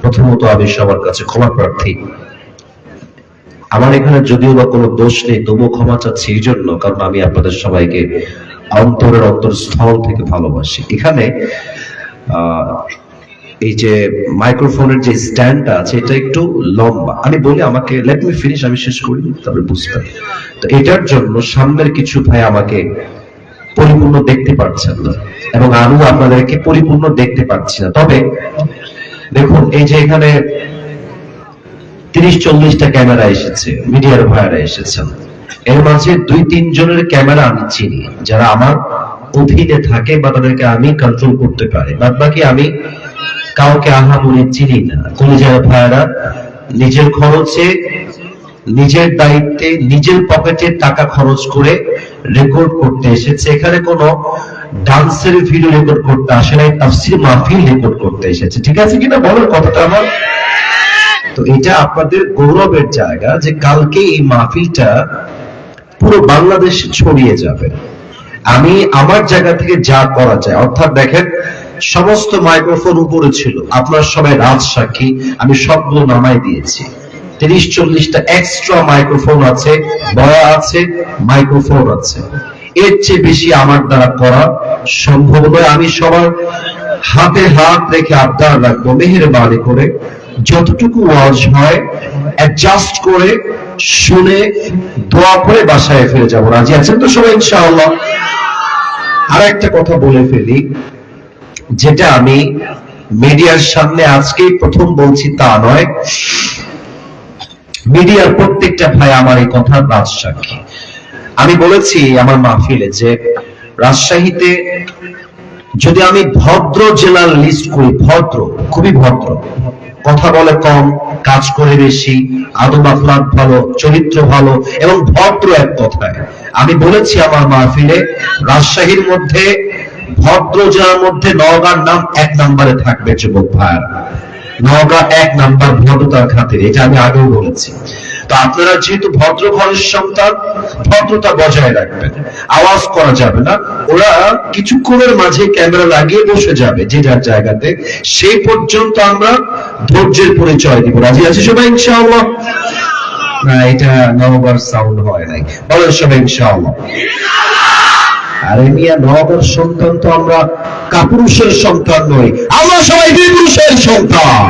প্রথমত আমি সবার কাছে ক্ষমা প্রার্থী। আমার এখানে যদিও বা কোনো দোষ নেই, তবুও ক্ষমা চাচ্ছি এই জন্য, কারণ আমি আপনাদের সবাইকে অন্তরের অন্তরস্থল থেকে ভালোবাসি। এখানে এই যে মাইক্রোফোনের যে স্ট্যান্ডটা আছে এটা একটু লম্বা। আমি বলি, আমাকে লেট মি ফিনিশ, আমি শেষ করি তারপরে বুঝবেন। তো এটার জন্য সামনের কিছু ভাই আমাকে পরিপূর্ণ দেখতে পাচ্ছেন না, এবং আমিও আপনাদেরকে পরিপূর্ণ দেখতে পাচ্ছি না। তবে দেখুন, এই যে এখানে 30-40টা ক্যামেরা এসেছে, মিডিয়ার ভাইরা এসেছেন, এর মাঝে 2-3 জনের ক্যামেরা আমি চিনি, যারা আমার অধীনে থাকে বা তাদেরকে আমি কন্ট্রোল করতে পারি। বাদ বাকি আমি কাউকে আহামরি চিনি না। কলিজার ভাইরা নিজের খরচে, নিজের দায়িত্বে, নিজের পকেটে টাকা খরচ করে রেকর্ড করতে এসেছে। এখানে কোনো ডান্সের ভিডিও রেকর্ড করতে আসে নাই, তাফসীর মাহফিল রেকর্ড করতে এসেছে। ঠিক আছে কিনা বলার কথাটা আমার? তো এটা আপনাদের গৌরবের জায়গা যে কালকে এই মাহফিলটা পুরো বাংলাদেশে ছড়িয়ে যাবে। আমি আমার জায়গা থেকে যা করা যায়, অর্থাৎ দেখেন সমস্ত মাইক্রোফোন উপরে ছিল, আপনারা সবাই রাজ সাক্ষী, আমি সবগুলো নামাই দিয়েছি। 30-40টা এক্সট্রা মাইক্রোফোন আছে, বয়া আছে, মাইক্রোফোন আছে। এর চেয়ে বেশি আমার দ্বারা করা সম্ভব নয়। আমি সবার হাতে হাত রেখে আবদার রাখবো, মেহেরবানি করে যতটুকু ওয়াজ হয় অ্যাডজাস্ট করে শুনে দোয়া করে বাসায় ফিরে যাবো। রাজি আছেন তো সবাই ইনশাআল্লাহ? আর একটা কথা বলে ফেলি, যেটা আমি মিডিয়ার সামনে আজকেই প্রথম বলছি তা নয়, মিডিয়ার প্রত্যেকটা ভাই আমার এই কথার রাজ সাক্ষী। আমি বলেছি আমার মাহফিলে যে রাজশাহীতে যদি আমি ভদ্র জেলার লিস্ট করি, ভদ্র, খুবই ভদ্র, কথা বলে কম, কাজ করে বেশি, আদব আখলাক ভালো, চরিত্র ভালো এবং ভদ্র, এক কথায় আমি বলেছি আমার মাহফিলে রাজশাহীর মধ্যে ভদ্র জেলার মধ্যে নওগাঁর নাম 1 নম্বরে থাকবে। যুবক ভাইরা, নওগাঁ 1 নাম্বার ভদ্রতার খাতিরে, এটা আমি আগেও বলেছি। তো আপনারা যেহেতু ভদ্র ঘরের সন্তান, ভদ্রতা বজায় রাখবেন, আওয়াজ করা যাবে না। ওরা কিছুক্ষণের মাঝে ক্যামেরা লাগিয়ে বসে যাবে যে যার জায়গাতে, সেই পর্যন্ত আমরা ধৈর্যের পরিচয় দিব। রাজি আছি সবাই ইনশাআল্লাহ? না, এটা নওগাঁর সাউন্ড হয় নাই, বলেন সবাই ইনশাআল্লাহ। আরে মিয়া, নওগাঁর সন্তান তো আমরা কাপুরুষের সন্তান নই, আমরা সবাই বীরপুরুষের সন্তান।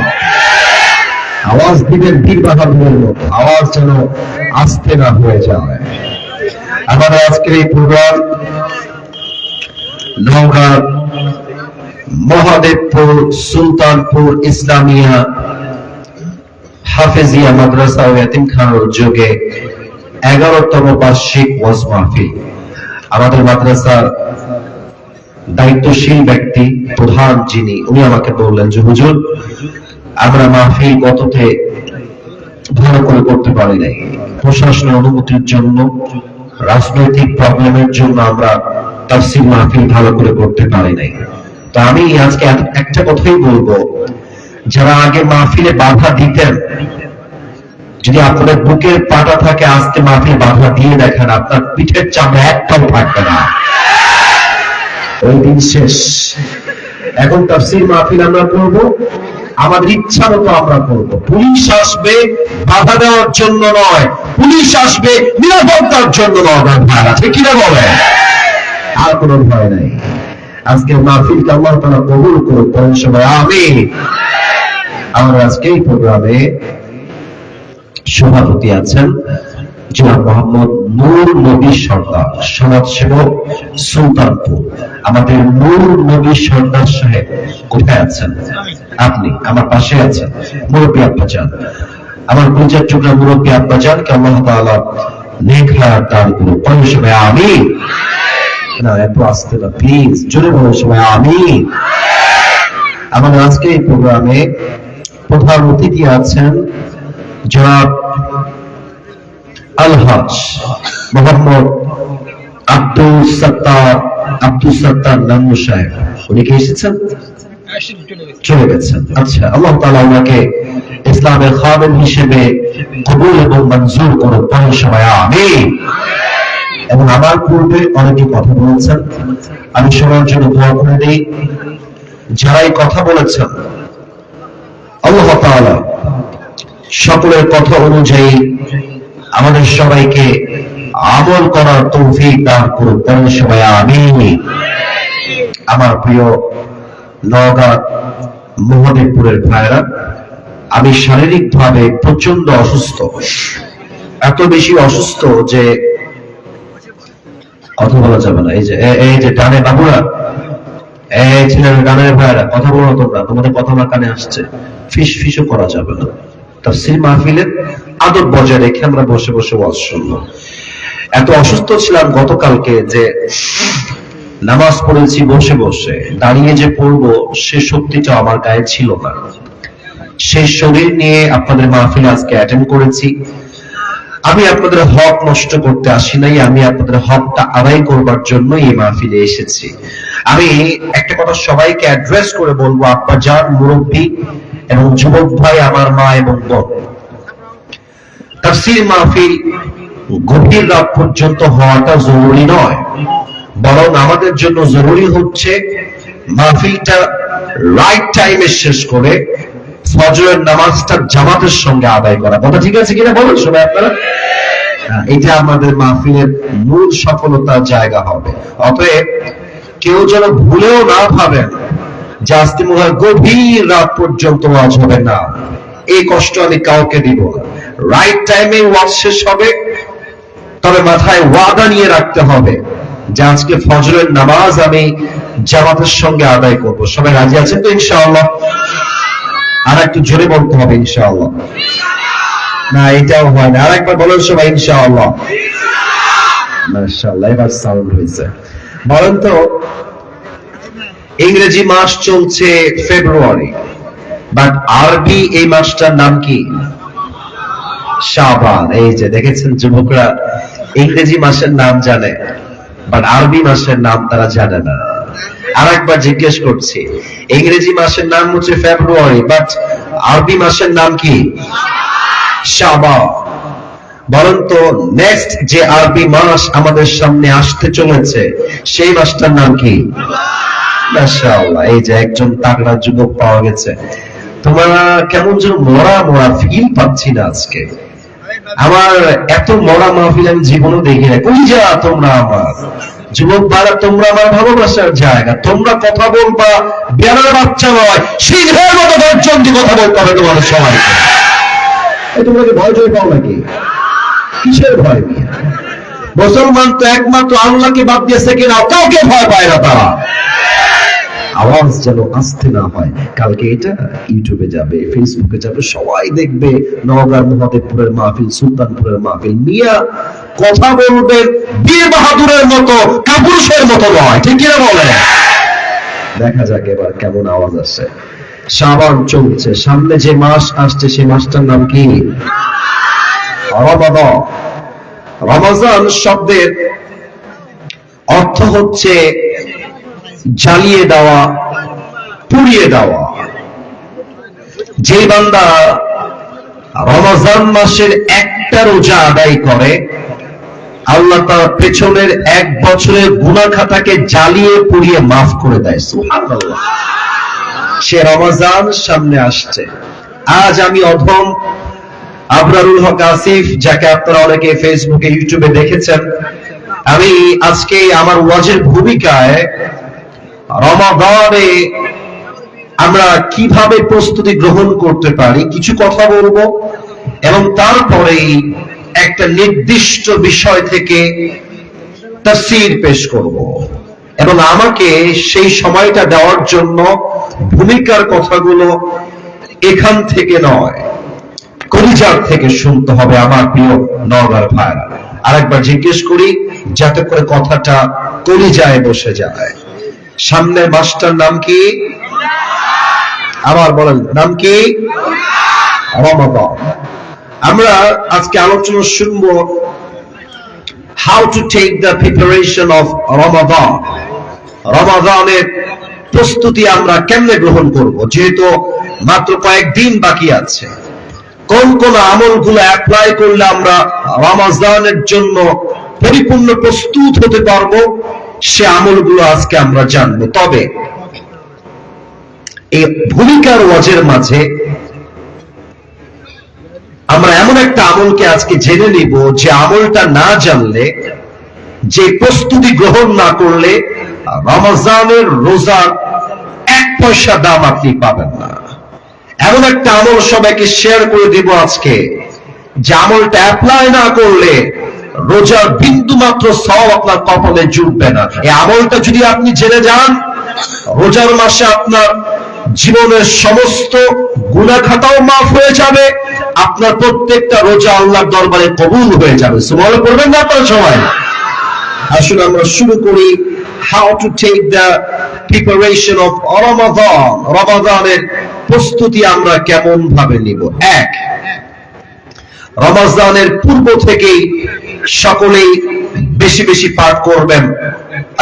আওয়াজ দিবেন বীর বাহাদুরের মতো, আওয়াজ যেন আস্তে না হয়ে যায়। আমাদের আজকের এই প্রোগ্রাম নওগাঁ মহাদেবপুর সুলতানপুর ইসলামিয়া হাফেজিয়া মাদ্রাসা ও এতিমখানার উদ্যোগে 11তম বার্ষিক ওয়াজ মাহফিল। আমাদের মাদ্রাসার দায়িত্বশীল ব্যক্তি, প্রধান যিনি, উনি আমাকে বললেন যে হুজুর, আমরা মাহফিল গততে ভালো করে করতে পারি নাই, প্রশাসনের অনুমতির জন্য, রাজনৈতিক প্রবলেমের জন্য আমরা তাফসীর মাহফিল ভালো করে করতে পারি নাই। তো আমি আজকে একটা কথাই বলবো, যারা আগে মাহফিলে বাধা দিতেন, যদি আপনাদের বুকের পাটা থাকে, আজকে মাহফিল বাধা দিয়ে দেখেন, আপনার পিঠের চামড়া একটাও থাকবে না, ওই দিন শেষ। এখন তাফসীর মাহফিল আমরা করব, আমাদের ইচ্ছা মতো আমরা করব। পুলিশ আসবে বাধা দেওয়ার জন্য নয়, পুলিশ আসবে নিরাপত্তার জন্য নয়। ভাইরা ঠিক কিনা বলে? আর কোনো ভয় নাই। আজকে মাহফিলকে আল্লাহ তাআলা কবুল করুক, বলেন সবাই আমিন। আমার আজকে এই প্রোগ্রামে সভাপতি আছেন জনাব মোহাম্মদ নূর নবী সরদার, সমাজসেবক, সুলতানপুর। আমাদের নূর নবী সরদার সাহেব কোথায় আছেন? আপনি আমার পাশে আছেন। মুরব্বী আব্বাজান, আমার পরিচয় টুকরা মুরব্বী আব্বাজানকে আল্লাহ তাআলা নেক হায়াত দান করুন, বলেন সবাই আমিন। না, একটু আসতে না প্লিজ, জোরে বলেন সবাই আমিন। আমাদের আজকে এই প্রোগ্রামে প্রধান অতিথি আছেন জনাব আলহাজ মোহাম্মদ আব্দুল সত্তার নান্নু সাহেব। উনি কি এসেছেন? চলে গেছেন। আচ্ছা, আল্লাহ তাআলা ওনাকে ইসলামের খাদেম হিসেবে কবুল এবং মঞ্জুর করুন, বলেন সবাই আমিন। এবং আমার পূর্বে অনেকে কথা বলেছেন, আমি সবার জন্য দোয়া করে দিই। যারা এই কথা বলেছেন আল্লাহ তাআলা সকলের কথা অনুযায়ী আমাদের সবাইকে আমল করার তৌফিক দান করুন। পরের সবাই আমিন। আমার প্রিয় নওগাঁ মহাদেবপুরের ভাইরা, আমি শারীরিকভাবে প্রচন্ড অসুস্থ, এত বেশি অসুস্থ যে কথা বলা যাবে না। এই যে ডানে বাবুরা, এই ছিলেন গানের ভাইরা, কথা বলো তোমরা, তোমাদের কথা আমার কানে আসছে, ফিস ফিসও করা যাবে না। তাফসীর মাহফিলের আদব বজায় রেখে আমরা বসে বসে ওয়াজ শুনবো। এত অসুস্থ ছিলাম গতকালকে যে নামাজ পড়েছি বসে বসে, দাঁড়িয়ে যে পড়বো সে শক্তিটা আমার গায়ে ছিল না। সেই শরীর নিয়ে আপনাদের মাহফিলে আজকে অ্যাটেন্ড করেছি। আমি আপনাদের হক নষ্ট করতে আসি নাই, আমি আপনাদের হকটা আদায় করবার জন্য এই মাহফিলে এসেছি। আমি একটা কথা সবাইকে অ্যাড্রেস করে বলবো, আব্বা জান, মুরব্বী এবং যুবক ভাই, আমার মা এবং বোন, তাফসীর মাহফিল গভীর রাত পর্যন্ত হওয়াটা জরুরি নয়, বরং আমাদের জন্য জরুরি হচ্ছে মাহফিলটা রাইট টাইমে শেষ করে ফজরের নামাজটা জামাতের সঙ্গে আদায় করা। কথা ঠিক আছে কিনা বলুন সবাই আপনারা? এটা আমাদের মাহফিলের মূল সফলতার জায়গা হবে। অতএব কেউ যেন ভুলেও না ভাবেন যে আজকে মনে হয় গভীর রাত পর্যন্ত ওয়াজ হবে না, এই কষ্ট আমি কাউকে দিব না। রাইট টাইমে ওয়াজ শেষ হবে, তবে মাথায় ওয়াদা নিয়ে রাখতে হবে যে আজকে ফজরের নামাজ আমি জামাতের সঙ্গে আদায় করব। সবাই রাজি আছেন তো ইনশাআল্লাহ? আর একটু জোরে বলতে হবে ইনশাআল্লাহ। না, এটাও হয় না, আরেকবার বলেন সবাই ইনশাআল্লাহ। মাশাআল্লাহ, এবার সাউন্ড হয়েছে। বলেন তো, ইংরেজি মাস চলছে ফেব্রুয়ারি, বাট আরবি এই মাসটার নাম কি? শাবান। এই যে দেখেছেন, যুবকরা ইংরেজি মাসের নাম জানে, বাট আরবি মাসের নাম তারা জানে না। আরেকবার জিজ্ঞেস করছি, ইংরেজি মাসের নাম হচ্ছে ফেব্রুয়ারি, বাট আরবি মাসের নাম কি? শাবান। বলেন তো, নেক্সট যে আরবি মাস আমাদের সামনে আসতে চলেছে সেই মাসটার নাম কি? মাশাআল্লাহ, এই যে একজন তাগড়া যুবক পাওয়া গেছে। তোমরা কেমন যেন মরা মরা ফিল পাচ্ছি না আজকে। আমার এত মরা মাহফিল আমি জীবনও দেখি না। কই যা তোমরা আমার যুবক ভাইরা, তোমরা আমার ভালোবাসার জায়গা। তোমরা কথা বলবা বেড়ার বাচ্চা নয়, সিংহের মতো গর্জন দিয়ে কথা বলতে হবে তোমাদের সবাইকে। তোমরা কি ভয় জয় পাও নাকি? কিসের ভয়? মুসলমান তো একমাত্র আল্লাহকে বাদ দিয়ে সেকেন্ড কাউকে ভয় পায় না তারা। আওয়াজ যেন আসতে না হয়। কালকে এটা ইউটিউবে যাবে, ফেসবুকে যাবে, সবাই দেখবে নওগাঁ মহাদেবপুরের মাহফিল, সুলতানপুরের মাহফিল। মিয়া কথা বলবেন বীর বাহাদুরের মতো, কাপুরুষের মতো নয়, ঠিক কিনা বলে? দেখা যাক এবার কেমন আওয়াজ আসে। শাবান চলছে, সামনে যে মাস আসছে সেই মাসটার নাম কি? রমাদান। রমাজান শব্দের অর্থ হচ্ছে জ্বালিয়ে দেওয়া, পুড়িয়ে দেওয়া। যে বান্দা রমজান মাসের একটা রোজা আদায় করে, আল্লাহ তার পেছনের এক বছরের গুনাহ খাতাকে জ্বালিয়ে পুড়িয়ে মাফ করে দেয়। সুবহানাল্লাহ। সে রমজান সামনে আসছে। আজ আমি অধম আবরারুল হক আসিফ, যাকে আপনারা অনেকে ফেসবুকে ইউটিউবে দেখেছেন, আমি আজকে আমার ওয়াজের ভূমিকায় রমাদানে আমরা কিভাবে প্রস্তুতি গ্রহণ করতে পারি কিছু কথা বলবো, এবং তারপরেই একটা নির্দিষ্ট বিষয় থেকে তাফসীর পেশ করব, এবং আমাকে সেই সময়টা দেওয়ার জন্য ভূমিকার কথাগুলো এখান থেকে নয়, কলিজার থেকে শুনতে হবে আমার প্রিয় নওগাঁর ভাইরা। আরেকবার জিজ্ঞেস করি যাতে করে কথাটা কলিজায় বসে যায়। সামনের মাসটার নাম কি? আবার বলেন, নাম কি? রমাদান। আমরা আজকে আলোচনা শুনবো how to take the preparation of Ramadan. রমাদানের প্রস্তুতি আমরা কেমনে গ্রহণ করব, যেহেতু মাত্র কয়েকদিন বাকি আছে। কোন কোন আমলগুলো অ্যাপ্লাই করলে আমরা রমাদানের জন্য পরিপূর্ণ প্রস্তুত হতে পারবো, সে আমলগুলো আজকে আমরা জানবো। তবে এই ভূমিকার ওয়াজের মাঝে এমন একটা আমলকে আজকে জেনে নিব যে আমলটা না জানলে, যে প্রস্তুতি গ্রহণ না করলে রমজানের রোজার 1 পয়সা দাম আপনি পাবেন না। এমন একটা আমল সবাইকে শেয়ার করে দিব আজকে, যে আমলটা অ্যাপ্লাই না করলে রোজার বিন্দু মাত্র সওয়াব আপনার কপালে জুটবে না। এই আমলটা যদি আপনি জেনে যান, রোজার মাসে আপনার জীবনের সমস্ত গুনাহ খাতাও মাফ হয়ে যাবে, আপনার প্রত্যেকটা রোজা আল্লাহর দরবারে কবুল হয়ে যাবে। সুবহানাল্লাহ পড়বেন না আপনারা সবাই? আসলে আমরা শুরু করি how to take the preparation of Ramadan, রমাদানের প্রস্তুতি আমরা কেমন ভাবে নিব। এক, রমজানের পূর্ব থেকেই সকলেই বেশি বেশি পাঠ করবেন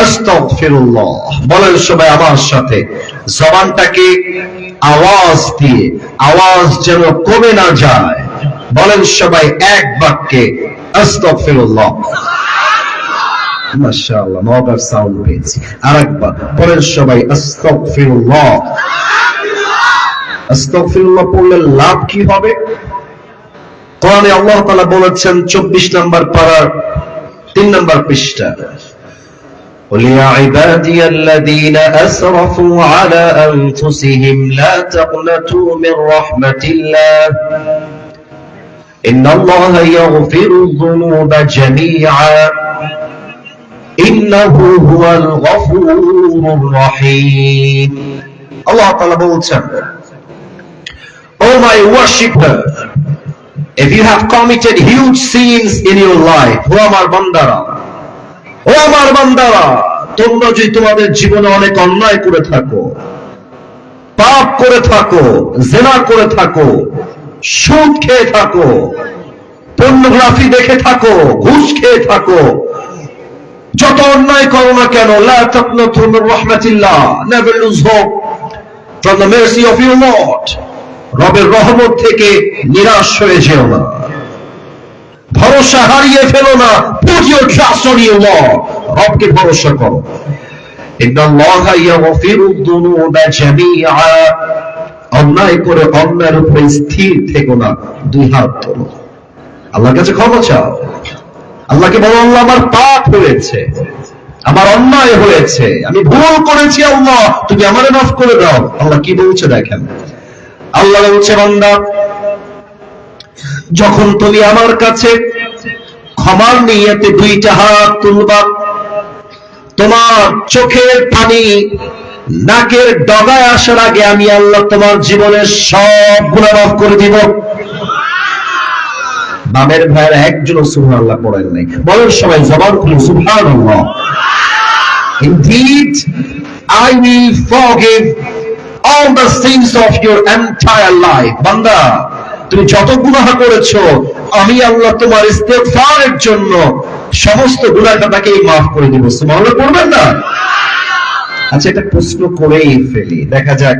আস্তাগফিরুল্লাহ। বলেন সবাই আমার সাথে, জবানটাকে আওয়াজ দিয়ে, আওয়াজ যেন কমে না যায়, বলেন সবাই এক বাক্যে আস্তাগফিরুল্লাহ। মাশাআল্লাহ, নগর সাউন্ড পেয়েছি। আরেকবার বলেন সবাই আস্তাগফিরুল্লাহ। আস্তাগফিরুল্লাহ পড়লে লাভ কি হবে? কোরআনে আল্লাহ তাআলা বলেছেন 24 নম্বর পারার 3 নম্বর পৃষ্ঠা, قل يا عبادي الذين أسرفوا على أنفسهم لا تقنطوا من رحمة الله إن الله يغفر الذنوب جميعا إنه هو الغفور الرحيم. Allah Ta'ala বলছেন, Oh my worshipper, if you have committed huge sins in your life, ও আমার বান্দারা, ও আমার বান্দারা, তোমরা যদি তোমাদের জীবনে অনেক অন্যায় করে থাকো, পাপ করে থাকো, জিনা করে থাকো, সুদ খেয়ে থাকো, পর্নোগ্রাফি দেখে থাকো, ঘুষ খেয়ে থাকো, যত অন্যায় করো না কেন, লা তাকনাতু Mir রাহমাতিল্লাহ, never lose hope from the mercy of your Lord, রবের রহমত থেকে নিরাশ হয়ে যেও না, ভরসা হারিয়ে ফেলো না। Put your trust on your Lord, রবকে ভরসা করো। ইন্নাল্লাহা ইয়াগফিরু যুনুবা জামিআ, অন্যায় করে অন্যায়ের উপরে স্থির থেকো না, 2 হাত তোলো, আল্লাহর কাছে ক্ষমা চাও। আল্লাহকে বলো, আল্লাহ আমার পাপ হয়েছে, আমার অন্যায় হয়েছে, আমি ভুল করেছি, আল্লাহ তুমি আমারে মাফ করে দাও। আল্লাহ কি বলছে দেখেন, আল্লাহ বলছে, বান্দা যখন তুমি আমার কাছে ক্ষমার নিয়তে 2টা হাত তুলবা, তোমার চোখের পানি নাকের ডগায় আসার আগে আমি আল্লাহ তোমার জীবনের সব গুনাহ মাফ করে দিব। বামের ভাইয়ের একজনও সুবহানাল্লাহ পড়েন নাই, বলেন সবাই জবান খুলে সুবহানাল্লাহ। Indeed, I will forgive all the sins of your entire life. বান্দা তুমি যত গুনাহ করেছো, আমি আল্লাহ তোমার ইস্তেগফারের জন্য সমস্ত গুনাহটাকে মাফ করে দিব। সুবহানাল্লাহ পড়বেন না? আচ্ছা, এটা প্রশ্ন করেই ফেলি, দেখা যাক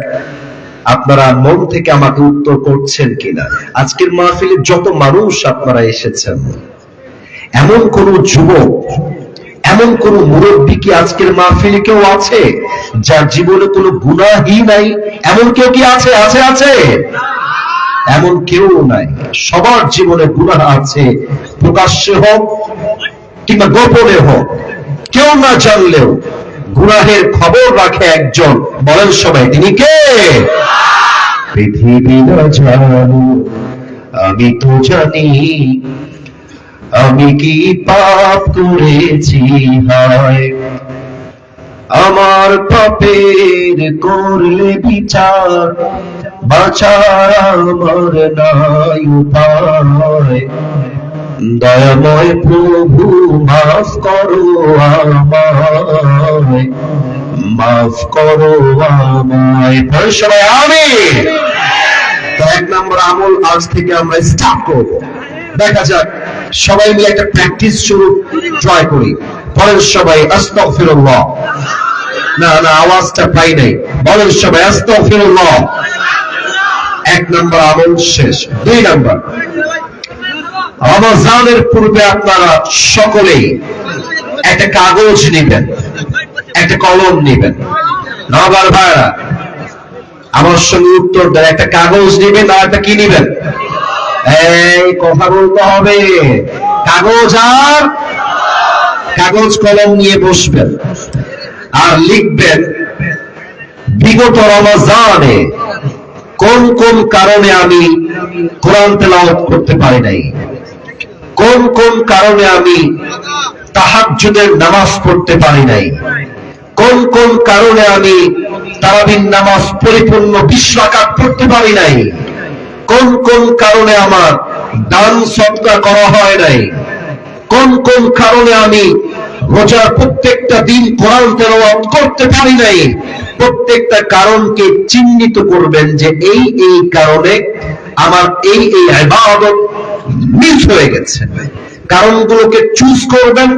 আপনারা মন থেকে আমাকে উত্তর করছেন কিনা। আজকের মাহফিলে যত মানুষ আপনারা এসেছেন, এমন কোন যুবক, এমন কোন মুরব্বী কি আজকের মাহফিলে কেউ আছে যার জীবনে কোনো গুনাহই নাই? এমন কেউ কি আছে? আছে আছে? এমন কেউ নাই। সবার জীবনে গুনাহ আছে, প্রকাশ্যে হোক কিংবা গোপনে হোক, কেউ না জানলেও গুনাহের খবর রাখে একজন, বলেন সবাই তিনি কে? পৃথিবী না জানো আমি তো জানি, আমি কি পাপ করেছি হায়, আমার পাপের করলে বিচার, বাঁচার আমার নাই উপায়, দয়াময় প্রভু মাফ করো আমায়, মাফ করো আমায়। সবাই আমিন। তো 1 নম্বর আমল আজ থেকে আমরা স্টার্ট করব। দেখা যাক, সবাই মিলে একটা প্র্যাকটিস শুরু ট্রাই করি। বলেন সবাই আস্তাগফিরুল্লাহ। না না, আওয়াজটা পাই নাই, বলেন সবাই আস্তাগফিরুল্লাহ। 1 নম্বর আমল শেষ। 2 নম্বর, রমজানের পূর্বে আপনারা সকলেই একটা কাগজ নেবেন, একটা কলম নেবেন। নবার ভাইরা আমার সঙ্গে উত্তর দেন, একটা কাগজ নেবেন আর একটা কি নেবেন? এই কথা বলতে হবে। কাগজ কলম নিয়ে বসবেন আর লিখবেন বিগত রমজানে কোন কোন কারণে আমি কোরআন তেলাওয়াত করতে পারি নাই, কোন কোন কারণে আমি তাহাজ্জুদের নামাজ পড়তে পারি নাই, কোন কোন কারণে আমি তারাবির নামাজ পরিপূর্ণ 20 রাকাত পড়তে পারি নাই, কোন কোন কারণে আমার দান সদকা করা হয় নাই, কোন কোন কারণে আমি রোজার প্রত্যেকটা দিন কোরআন তেলাওয়াত করতে পারি নাই। প্রত্যেকটা কারণকে চিহ্নিত করবেন যে এই এই কারণে আমার এই এই ইবাদত মিস হয়ে গেছে। কারণগুলোকে চুজ করবেন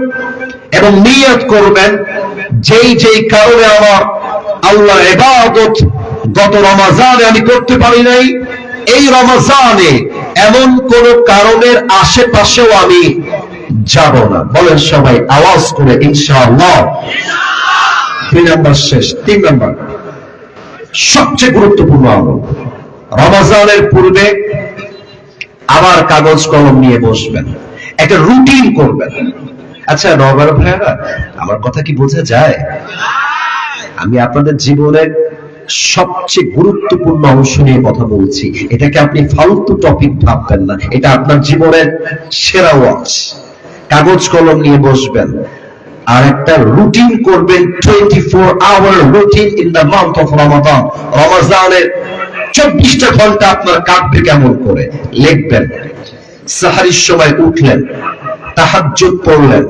এবং নিয়ত করবেন যেই যেই কারণে আমার আল্লাহ ইবাদত গত রমজানে আমি করতে পারি নাই, এই রমজানে এমন কোন কারণের আশেপাশেও আমি যাব না। বলেন সবাই আওয়াজ করে ইনশাআল্লাহ। 2 নাম্বার শেষ। 3 নাম্বার সবচেয়ে গুরুত্বপূর্ণ আমল, রমজানের পূর্বে আবার কাগজ কলম নিয়ে বসবেন, একটা রুটিন করবেন। আচ্ছা নগর ভাইরা, আমার কথা কি বোঝা যায়? আমি আপনাদের জীবনের সবচেয়ে গুরুত্বপূর্ণ অংশ নিয়ে কথা বলছি। এটাকে আপনি ফালতু টপিক ভাববেন না, এটা আপনার জীবনের সেরা ওয়াচ। কাগজ কলম নিয়ে বসবেন আর একটা রুটিন করবেন, 24 hour routine in the month of Ramadan. রমজানের 24টা ঘন্টা আপনার কাটবে কেমন করে লিখবেন। সাহারির সময় উঠলেন, তাহাজ্জুদ পড়লেন,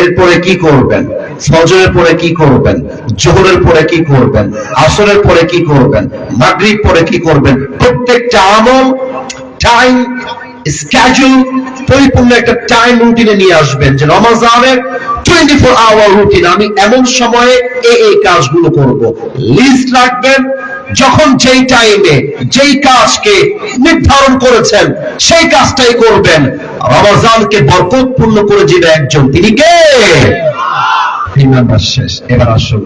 এরপরে কি করবেন, ফজরের পরে কি করবেন, জোহরের পরে কি করবেন, আসরের পরে কি করবেন, মাগরিব পরে কি করবেন। প্রত্যেকটা আমল টাইম স্কেডিউল পরিপূর্ণ একটা টাইম রুটিনে নিয়ে আসবেন যে রমজানের 24 আওয়ার রুটিন, আমি এমন সময়ে এই কাজগুলো করব। লিস্ট রাখবেন, যখন যেই টাইমে যেই কাজকে নির্ধারণ করেছেন সেই কাজটাই করবেন। রমজানকে বরকতপূর্ণ করে দিবে একজন, তিনি কে? 3 নাম্বার শেষ। এবার আসুন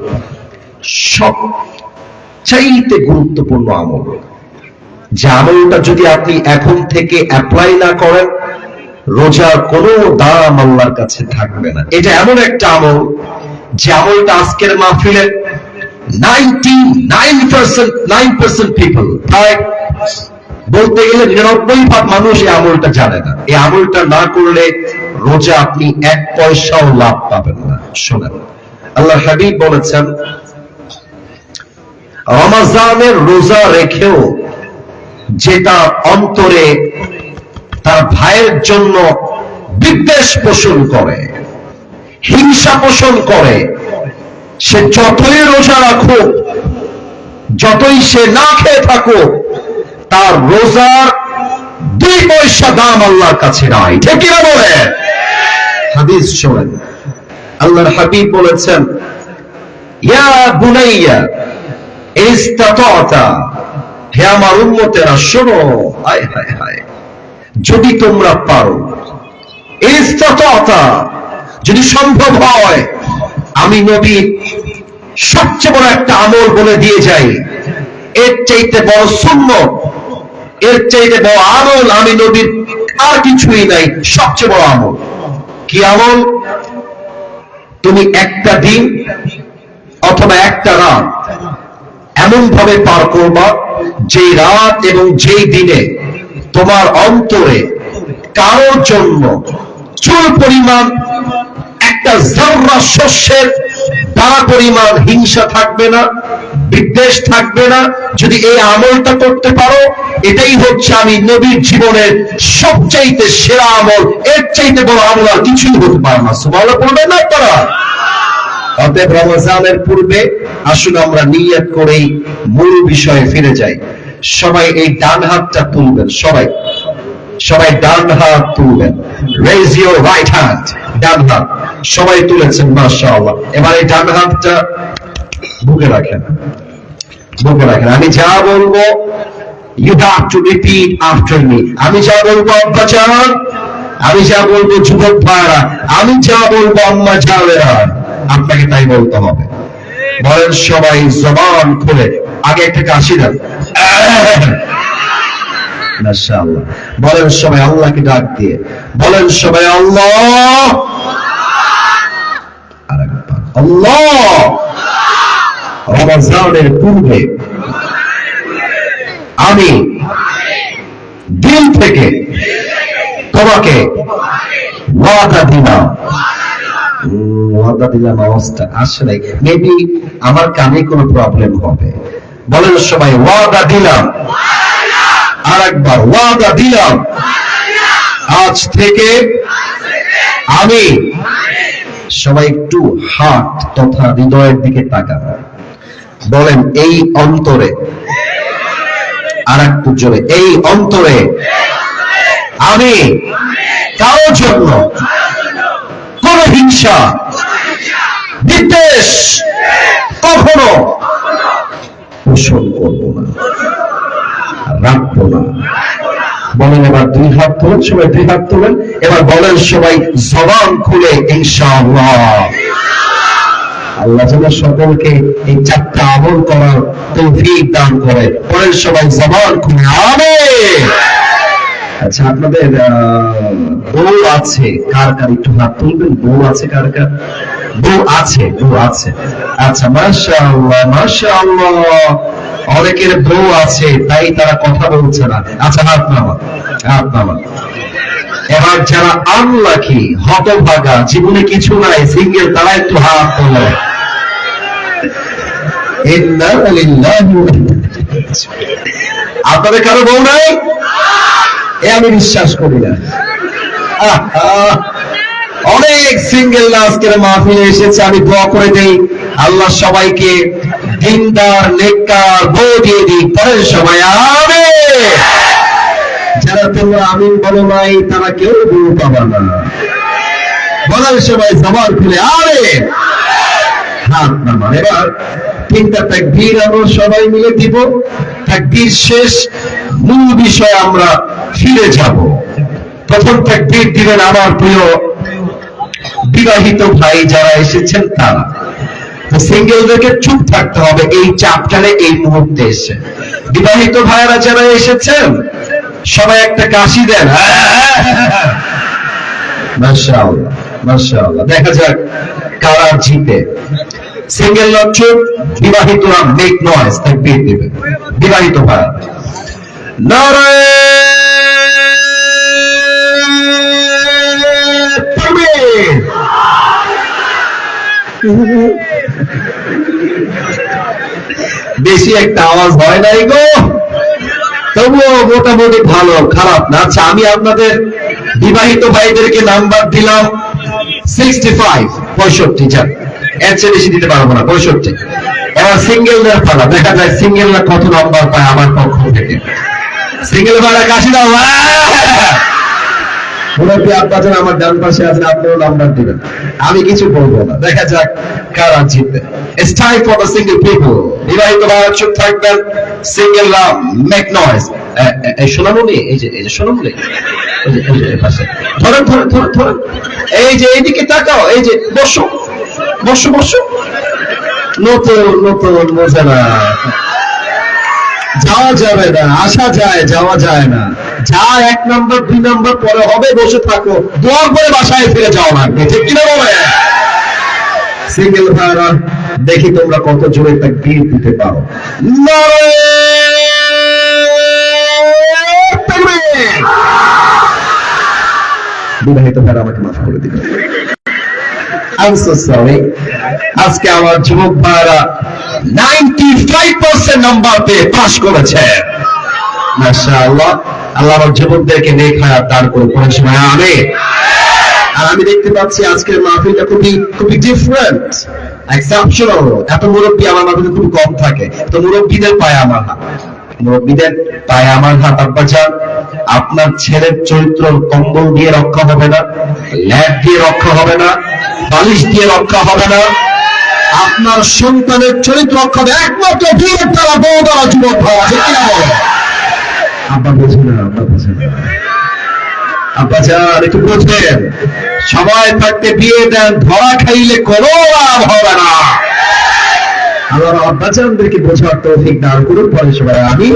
সবচাইতে গুরুত্বপূর্ণ আমল, যে আমলটা যদি আপনি এখন থেকে অ্যাপ্লাই না করেন রোজার কোনো দাম আল্লাহর কাছে থাকবে না। এটা এমন একটা আমল যে আমলটা আজকের মাহফিলের 99% পিপল, প্রায় বলতে গেলে 99% মানুষ এই আমলটা জানে না। এই আমলটা না করলে রোজা আপনি 1 পয়সাও লাভ পাবেন না। শোনেন, আল্লাহর হাবিব বলেছেন রমজানের রোজা রেখেও যেটা অন্তরে তার ভাইয়ের জন্য বিদ্বেষ পোষণ করে, হিংসা পোষণ করে, সে যতই রোজা রাখুক, যতই সে না খেয়ে থাকুক, তার রোজার 2 পয়সা দাম আল্লাহর কাছে নাই। ঠিক কিনা বলে? হাদিস শোনেন, আল্লাহর হাবিব বলেছেন ইয়া বুনাইয়া ইস্তাতাতা, হে আমার উম্মতেরা শোনো, হায় হায় হায়, যদি তোমরা পারো, ইস্তাতাতা, যদি সম্ভব হয়, আমি নবী সবচেয়ে বড় একটা আমল বলে দিয়ে যাই, এর চাইতে বড় সুন্নাত, এর চাইতে বড় আমল আমি নবীর আর কিছুই নাই। সবচেয়ে বড় আমল কি আমল? তুমি একটা দিন অথবা একটা রাত এমন ভাবে পার করবা, যে রাত এবং যেই দিনে তোমার অন্তরে কারোর জন্য চুল পরিমাণ, একটা জাররা শস্যের দানা পরিমাণ হিংসা থাকবে না, বিদ্বেষ থাকবে না। যদি এই আমলটা করতে পারো, এটাই হচ্ছে আমি নবীর জীবনের সবচাইতে সেরা আমল। এর চাইতে বড় আমল আর কিছুই হতে পারে না। সুবহানাল্লাহ বলবেন না আপনারা? অতএব রমজানের পূর্বে আসুন আমরা নিয়ত করেই মূল বিষয়ে ফিরে যাই। সবাই এই ডান হাতটা তুলবেন, সবাই সবাই ডান হাত তুলবেন। Raise your right hand. ডান হাত সবাই তুলেছেন, মাশাআল্লাহ। এবার এই ডান হাতটা বুকে রাখেন, বুকে রাখেন। আমি যা বলবো you have to repeat after me. আমি যা বলবো আব্বা জান, আমি যা বলবো যুবক ভাইরা, আমি যা বলবো আম্মা জানেরা, আপনাকে তাই বলতে হবে। বলেন সবাই জবান খুলে, আগে একটা কাশি দেন, মাশাআল্লাহ। বলেন সবাই আল্লাহকে ডাক দিয়ে, বলেন সবাই আল্লাহ। আরেকবার আল্লাহ। রমজানের পূর্বে আমি দিল থেকে তোমাকে ওয়াদা দিলাম, ওয়াদা দিলাম অবস্থা আসে নাই, মেবি আমার কানে কোনো প্রবলেম হবে। বলেন সবাই ওয়াদা দিলাম। আরেকবার ওয়াদা দিলাম, আজ থেকে আমি। সবাই একটু হাত তথা হৃদয়ের দিকে তাকান, বলেন এই অন্তরে, আর একটু জোরে, এই অন্তরে আমি কারোর জন্য কোন হিংসা বিদ্বেষ কখনো পোষণ করব না, রাখবো না। বলেন এবার দুই হাত তোলেন, সবাই দুই হাত তোলেন। এবার বলেন সবাই জবান খুলে ইনশাআল্লাহ। আল্লাহ যেন সকলকে এই চারটা আমল করার তৌফিক দান করে। বলেন সবাই জবান খুলে আমিন। আচ্ছা, আপনাদের বউ আছে কার কার, একটু হাত তুলবেন। বউ আছে কার কার? বউ আছে, বউ আছে। আচ্ছা, মাশাআল্লাহ মাশাআল্লাহ। অনেকের বউ আছে তাই তারা কথা বলছে না। আচ্ছা, হাত নামান, হাত নামান। এবার যারা আনলাকি, হতভাগা, জীবনে কিছু নাই, সিঙ্গেল, তারা একটু হাত তোলে। আপনাদের কারো বউ নাই? এ আমি বিশ্বাস করি না। অনেক সিঙ্গেল আজকের মাহফিলে এসেছে। আমি দোয়া করে দেই আল্লাহ সবাইকে দিনদার নেককার বউ দিয়ে দিই। পরের সবাই আমিন। যারা তোমরা আমিন বলো নাই তারা কেউ বউ পাবা না। বলার সবাই জবান খুলে আমিন। হাত নামান। এবার তিনটা তাকবীর আমরা সবাই মিলে দিব। তাকবীর শেষ, মূল বিষয়ে আমরা ফিরে যাব। প্রথম তাকবীর দিবেন আমার প্রিয় বিবাহিত ভাই যারা এসেছেন তারা। সিঙ্গেলদেরকে চুপ থাকতে হবে এই চ্যাপ্টারে এই মুহূর্তে এসে। বিবাহিত ভাইরা যারা এসেছেন সবাই একটা কাশি দেন। মাশাআল্লাহ মাশাআল্লাহ। দেখা যাক কারা জিতে। সিঙ্গেলরা চুপ, বিবাহিতরা মেক নয়েজ, তাকবীর দিবেন। বিবাহিত ভাই নারায়ে তাকবীর। বেশি একটা আওয়াজ হয় নাই গো, তবুও মোটামুটি ভালো, খারাপ না। আচ্ছা, আমি আপনাদের বিবাহিত ভাইদেরকে নাম্বার দিলাম 65, 65। যান, এর চেয়ে বেশি দিতে পারবো না, 65। এবার সিঙ্গেলদের পালা, দেখা যায় সিঙ্গেলরা কত নাম্বার পায় আমার পক্ষ থেকে। সিঙ্গেল ভাইরা কাশি দাও। মুরব্বী আব্বাজান আমার ডান পাশে আছেন, আপনিও নাম্বার দিবেন, আমি কিছু বলবো না। দেখা যাক কারা জিতবে। It's time for the single people. বিবাহিত ভাইরা চুপ থাকবেন, সিঙ্গেলরা মেক নয়েজ। এই সোনামণি, এই যে সোনামণি, এই যে পাশে ধরেন ধরেন ধরেন ধরেন, এই যে এইদিকে তাকাও, এই যে বসো বসো বসো। নতুন নতুন বোঝে না, যাওয়া যাবে না, আসা যায়, যাওয়া যায় না। যা 1 নম্বর 2 নম্বর পরে হবে, বসে থাকো, দোয়া করে বাসায় ফিরে যাওয়া লাগবে, ঠিক কিনা বলে? সিঙ্গেল ভাইরা দেখি তোমরা কত জোরে তাকবীর দিতে পারো। বিবাহিত ভাইরা আমাকে মাফ করে দিবেন। I'm so sorry. আজকে আমার যুবক ভাইরা 95% নাম্বার পেয়ে পাস করেছে। মাশাআল্লাহ। আল্লাহ আমার যুবকদেরকে নেক হায়াত দান করুন। কোন সময় আমিন। আর আমি দেখতে পাচ্ছি আজকের মাহফিলটা খুবই ডিফারেন্ট, এক্সেপশনাল। এত মুরব্বী আমার মাহফিলে খুব কম থাকে। তো মুরব্বীদের পায়ে আমার হাত, মুরব্বীদের পায়ে আমার হাত। আব্বাজান, আপনার ছেলের চরিত্র কম্বল দিয়ে রক্ষা হবে না, ল্যাপ দিয়ে রক্ষা হবে না, বালিশ দিয়ে রক্ষা হবে না। আপনার সন্তানের চরিত্র রক্ষা হবে একমাত্র বিয়ের দ্বারা, বউ দ্বারা, যুবক ভাই। আব্বা বোঝে না, আব্বা বোঝে না। আব্বাজান একটু বোঝেন, সময় থাকতে বিয়ে দেন, ধরা খাইলে কোনো লাভ হবে না। আমার আব্বাজানদেরকে বোঝার তৌফিক দান করুন। পরে সবাই আমি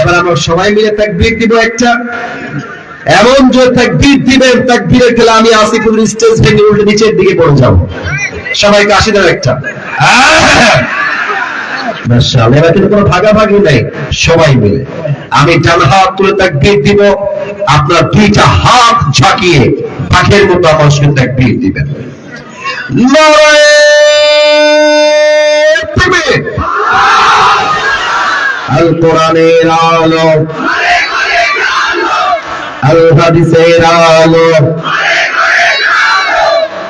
এবার আমরা সবাই মিলে তাকবীর দিব একটা, এমন যে তাকবীর দিবেন, তাকবীরের খেলা আমি আসিফুল স্টেজ ভেঙে উল্টে নিচের দিকে পড়ে যাব। সবাইকে আসি দাও একটা। মাশাআল্লাহ, এবার কিন্তু কোনো ভাগাভাগি নাই, সবাই মিলে আমি ডান হাত তুলে তাকবীর দিব, আপনার দুইটা হাত ঝাঁকিয়ে পাখির মতো আমার সঙ্গে তাকবীর দিবেন। নারায়ে তাকবীর, আল কোরআনের আলো, আল হাদিসের আলো,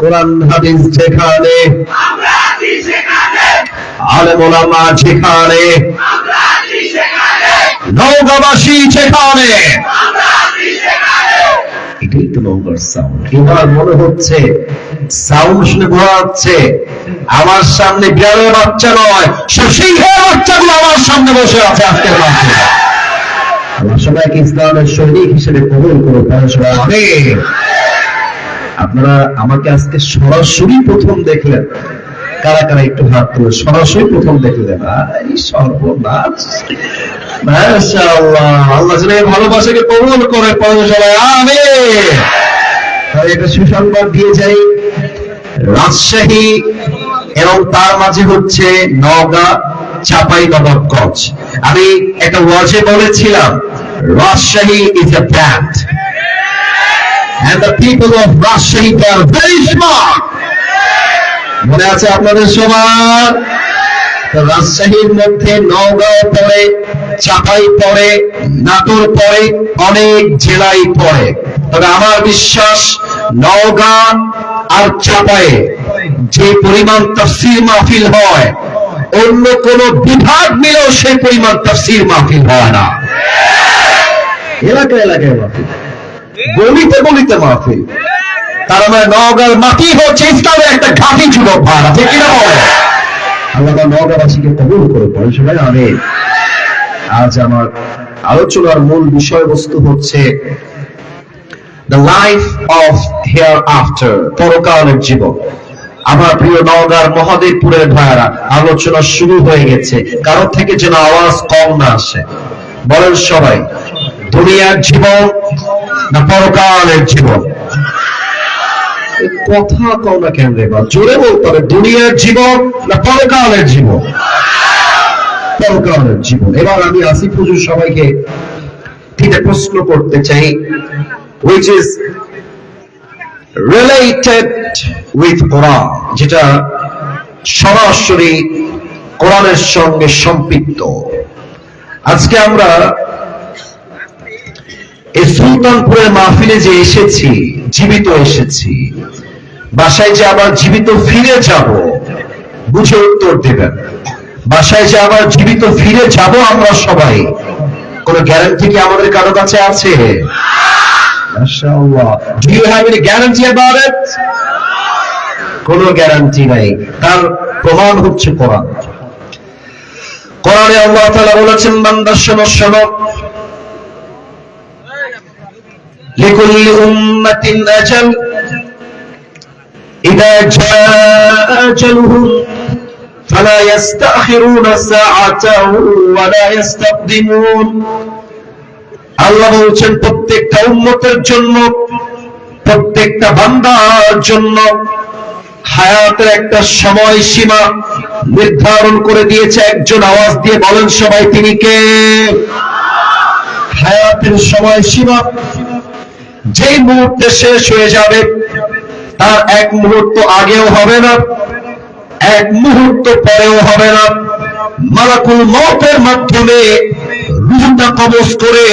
কোরআন হাদিস যেখানে, আলেম ওলামা যেখানে, নওগাঁবাসী যেখানে, এটাই তো নওগাঁর সাউন্ড। এবার মনে হচ্ছে সাউন্ড শুনে বোঝা যাচ্ছে আমার সামনে বিড়ালের বাচ্চা নয়, সব সিংহের বাচ্চাগুলো আমার সামনে বসে আছে আজকের মাঠে। আল্লাহ সবাইকে ইসলামের সৈনিক হিসেবে কবুল করুন। আমিন। আপনারা আমাকে আজকে সরাসরি প্রথম দেখলেন, কারা কারা একটু হাত তুলে সরাসরি প্রথম দেখলেন? এই সর্বনাশ, মাশাআল্লাহ। আল্লাহ যেন এই ভালোবাসাকে কবুল করে, পড়ে সবাই আমিন। তাহলে একটা সুসংবাদ দিয়ে যাই, রাজশাহী এবং তার মাঝে হচ্ছে নওগাঁ, চাঁপাইনবাবগঞ্জ। আমি একটা ওয়াজে বলেছিলাম Rajshahi is a brand and the people of Rajshahi are very smart. মনে আছে আপনাদের সবার? রাজশাহীর মধ্যে নওগাঁ পড়ে, চাঁপাই পড়ে, নাটোর পড়ে, অনেক জেলাই পড়ে। তবে আমার বিশ্বাস নওগাঁ আর চাঁপায়ে যে পরিমাণ তাফসীর মাহফিল হয়, অন্য কোন বিভাগ মিলেও সেই পরিমাণ তাফসীর মাহফিল হয় না। এলাকায় এলাকায় মাহফিল, গলিতে গলিতে মাহফিল। তার মানে নওগাঁর মাটি হচ্ছে ইসলামের একটা ঘাঁটি যুবক ভাড়া, ঠিক কিনা বলে? আল্লাহ নওগাঁবাসীকে কবুল করে, পড়ে সবাই আমিন। আজ আমার আলোচনার মূল বিষয়বস্তু হচ্ছে the life of hereafter, পরকালের জীবন। আমার প্রিয় নওগাঁর মহাদেবপুরের ভাইরা, আলোচনা শুরু হয়ে গেছে, কারো থেকে যেন আওয়াজ কম না আসে। বলেন সবাই, দুনিয়ার জীবন না পরকালের জীবন? কথা কও না কেন রে বা, জোরে বলতে হবে। দুনিয়ার জীবন না পরকালের জীবন? পরকালের জীবন। এবার আমি আসিফ হুজুর সবাইকে তিনটা প্রশ্ন করতে চাই, which is related with Quran, যেটা সরাসরি কোরআনের সঙ্গে সম্পৃক্ত। আজকে আমরা এই সুলতানপুরের মাহফিলে যে এসেছি, জীবিত এসেছি, বাসায় যে আবার জীবিত ফিরে যাব, বুঝে উত্তর দেবেন। বাসায় যে আবার জীবিত ফিরে যাব আমরা সবাই, কোন গ্যারান্টি কি আমাদের কারো কাছে আছে? মাশাআল্লাহ। Do you have any guarantee about it? কোনো গ্যারান্টি নাই। তার প্রমাণ হচ্ছে কোরআন। কোরআনে আল্লাহ তাআলা বলেছেন, বান্দা শোনো শোনো, লিকুল্লি উম্মাতিন আজাল ইযা জাআ আজালুহুম ফালা ইস্তাখিরুনা সাআতান ওয়া লা ইস্তাকদিমুন। আল্লাহ বলছেন প্রত্যেকটা উম্মতের জন্য, প্রত্যেকটা বান্দার জন্য হায়াতের একটা সময়সীমা নির্ধারণ করে দিয়েছে। একজন আওয়াজ দিয়ে বলেন সবাই, তিনি কে? হায়াতের সময়সীমা যেই মুহূর্তে শেষ হয়ে যাবে, তার এক মুহূর্ত আগেও হবে না, এক মুহূর্ত পরেও হবে না। মালাকুল মউতের মাধ্যমে রূহটা কবজ করে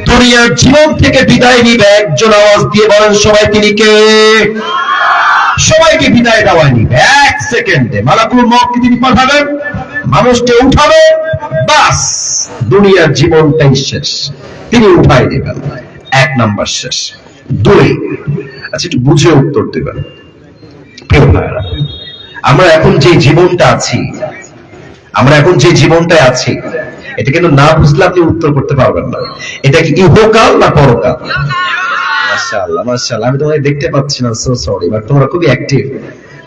দুনিয়ার জীবন থেকে বিদায় নিবে। একজন আওয়াজ দিয়ে বলেন সবাই, তিনি কে? সবাইকে বিদায় দেওয়া নিবে এক সেকেন্ডে। মালাকুল মউতকে তিনি পাঠাবেন, মানুষকে উঠাবে, বাস দুনিয়ার জীবনটাই শেষ, তিনি উঠাই দিবেন। এক নাম্বার শেষ। দুই, আচ্ছা একটু বুঝে উত্তর দেবেন প্রিয় ভাইরা, আমরা এখন যে জীবনটা আছি, আমরা এখন যে জীবনটায় আছি, এটা কিন্তু না বুঝলে আপনি উত্তর করতে পারবেন না। এটা কি ইহকাল না পরকাল? মাশাআল্লাহ মাশাআল্লাহ, আমি তোমাকে দেখতে পাচ্ছি না, সো সরি, বাট তোমরা খুবই অ্যাক্টিভ।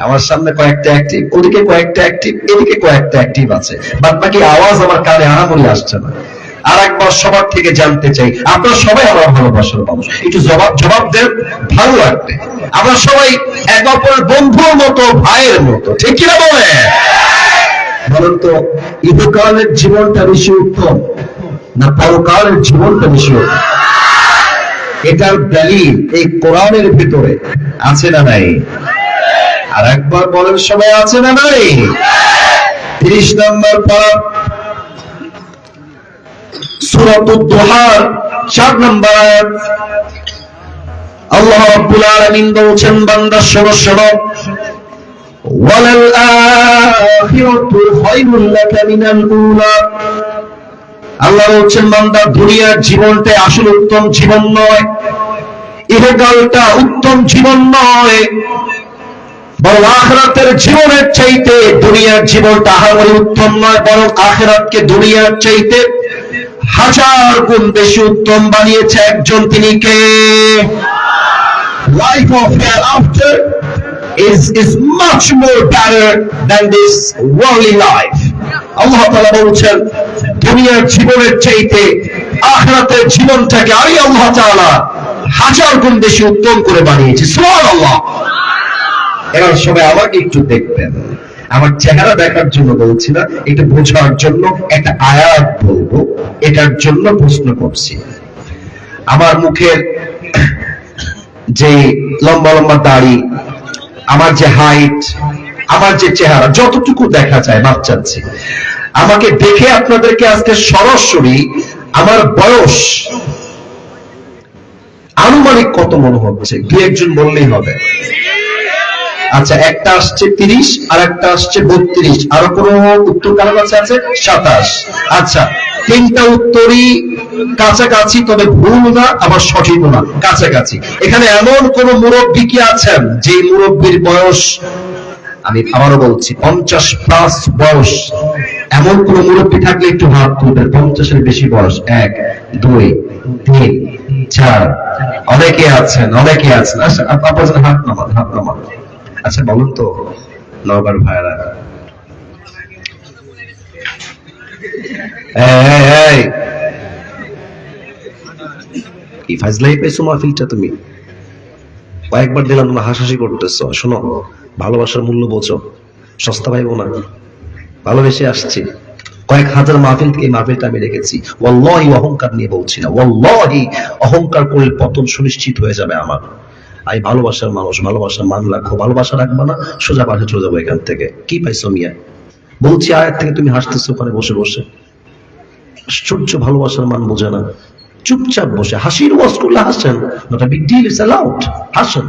আমার সামনে কয়েকটা অ্যাক্টিভ, ওদিকে কয়েকটা অ্যাক্টিভ, এদিকে কয়েকটা অ্যাক্টিভ আছে, বাদ বাকি আওয়াজ আমার কানে আহামরি আসছে না। আর একবার সবার থেকে জানতে চাই, আপনারা সবাই আমার ভালোবাসার মানুষ, একটু জবাব দেন ভালো লাগবে। আমরা সবাই এক অপরের বন্ধুর মতো, ভাইয়ের মতো, ঠিক কিনা বলেন? বলেন তো, ইহকালের জীবনটা বেশি উত্তম না পরকালের জীবনটা বেশি উত্তম? এটার দলিল এই কোরআনের ভিতরে আছে না নাই? আর একবার বলেন সবাই, আছে না নাই? 30 নম্বর পারা, সূরাতুদ দুহার 4 নম্বর আয়াত। আল্লাহ রাব্বুল আলামিন বলছেন, বান্দা শোনো শোনো, ওয়ালাল আখিরাতু খায়রুল লাকা মিনাল উলা। আল্লাহ বলছেন, বান্দা দুনিয়ার জীবনটা আসল উত্তম জীবন নয়, ইহকালটা উত্তম জীবন নয়, বরং আখিরাতের জীবনের চাইতে দুনিয়ার জীবনটা আহামরি উত্তম নয়, বরং আখিরাতকে দুনিয়ার চাইতে 1000 গুণ বেশি উত্তম বানিয়েছে একজন, তিনি কে? Life of hereafter is much more better than this worldly life. আল্লাহ তাআলা বলছেন, দুনিয়ার জীবনের চাইতে আখিরাতের জীবনটাকে আমি আল্লাহ তাআলা 1000 গুণ বেশি উত্তম করে বানিয়েছি। সুবহানাল্লাহ। এবার সবাই আমাকে একটু দেখবেন, আমার চেহারা দেখার জন্য বলছি না, এটা বোঝার জন্য একটা আয়াত বলবো, এটার জন্য প্রশ্ন করছি। আমার মুখের যে লম্বা লম্বা দাড়ি, আমার যে হাইট, আমার যে চেহারা, যতটুকু দেখা যায় মাপ চাচ্ছি, আমাকে দেখে আপনাদেরকে আজকে সরাসরি আমার বয়স আনুমানিক কত মনে হচ্ছে? দু একজন বললেই হবে। আচ্ছা, একটা আসছে 30, আর একটা আসছে 32, আরো কোনো উত্তর কারো কাছে আছে? 27। আচ্ছা, 3টা উত্তরই কাছাকাছি, তবে ভুল না আবার সঠিক না, কাছাকাছি। এখানে এমন কোন মুরব্বী কি আছেন যে মুরব্বীর বয়স, আমি আবারও বলছি, 50+ বয়স? এমন কোন মুরব্বী থাকলে একটু হাত তুলবেন। 50-এর বেশি বয়স? 1, 2, 3, 4। অনেকে আছেন, অনেকে আছেন। আচ্ছা, আপনার হাত নামান, হাত নামান। আচ্ছা বলুন তো নওগাঁর ভাইরা, কি ফাজলাই পেয়েছো মাহফিলটা? তুমি কয়েকবার দিলাম, তোমরা হাসাহাসি করতেছো। শোনো, ভালোবাসার মূল্য বোঝো, সস্তা পাইবো না। ভালোবেসে আসছি, কয়েক হাজার মাহফিল থেকে এই মাহফিলটা আমি রেখেছি। ওয়াল্লাহি, অহংকার নিয়ে বলছি না, ওয়াল্লাহি অহংকার করলে পতন সুনিশ্চিত হয়ে যাবে আমার। আমি ভালোবাসার মানুষ, ভালোবাসার মান রাখো, ভালোবাসা রাখবা না সোজা পাশে চলে যাবো এখান থেকে। কি পাইছো মিয়া? বলছি আয়াত থেকে, তুমি হাসতেছো ওখানে বসে বসে। আশ্চর্য, ভালোবাসার মান বোঝে না, চুপচাপ বসে হাসির ওয়াজ করলে হাসেন, not a big deal, it's allowed, হাসেন।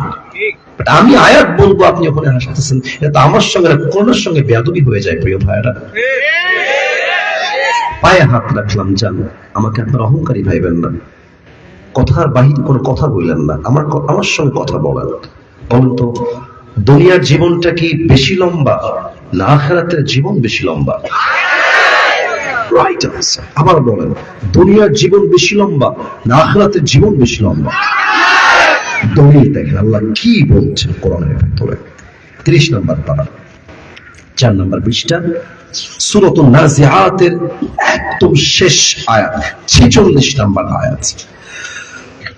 বাট আমি আয়াত বলবো, আপনি ওখানে হাসতেছেন, এটা আমার সঙ্গে না, কোরআনের সঙ্গে বেয়াদবি হয়ে যায়। প্রিয় ভাইরা, পায়ে হাত রাখলাম, জান আমাকে আপনার অহংকারী ভাইবেন না, কথার বাহিরে কোনো কথা বললেন না, আমার সঙ্গে কথা বলেন। বলুন তো, দুনিয়ার জীবনটা কি বেশি লম্বা না আখিরাতের জীবন বেশি লম্বা? Right answer. আবার বলেন, দুনিয়ার জীবন বেশি লম্বা না আখিরাতের জীবন বেশি লম্বা? দলিল দেখেন আল্লাহ কি বলছেন কোরআনের ভিতরে। 30 নম্বর পারা, 4 নম্বর পৃষ্ঠা, সূরাতুন নাজিআতের একদম শেষ আয়াত, 46 নম্বর আয়াত।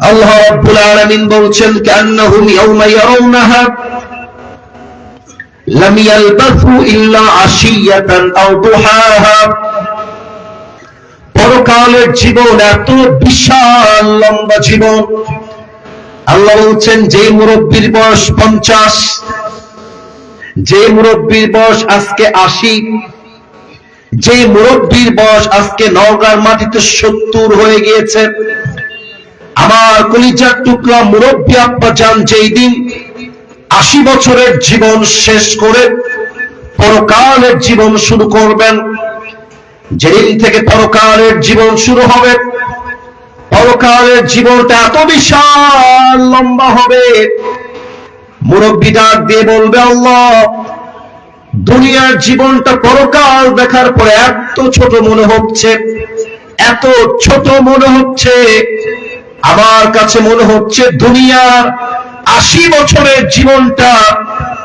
আল্লাহ রাব্বুল আলামিন বলছেন, কান্নাহুম ইয়াওমা ইয়ারাউনাহা লাম ইয়ালবাসু ইল্লা আশিয়াতান আও দুহাহা। পরকালের জীবন এত বিশাল লম্বা জীবন। আল্লাহ বলছেন, যে মুরব্বীর বয়স 50, যে মুরব্বীর বয়স আজকে 80, যে মুরব্বীর বয়স আজকে নওগাঁর মাটিতে 70 হয়ে গিয়েছে, আমার কলিজার টুকরা মুরব্বী আব্বা জান যেই দিন 80 বছরের জীবন শেষ করে পরকালের জীবন শুরু করবেন, যেদিন থেকে পরকালের জীবন শুরু হবে, পরকালের জীবনটা এত বিশাল লম্বা হবে, মুরব্বী ডাক দিয়ে বলবে, আল্লাহ দুনিয়ার জীবনটা পরকাল দেখার পরে এত ছোট মনে হচ্ছে, এত ছোট মনে হচ্ছে, আমার কাছে মনে হচ্ছে দুনিয়ার 80 বছরের জীবনটা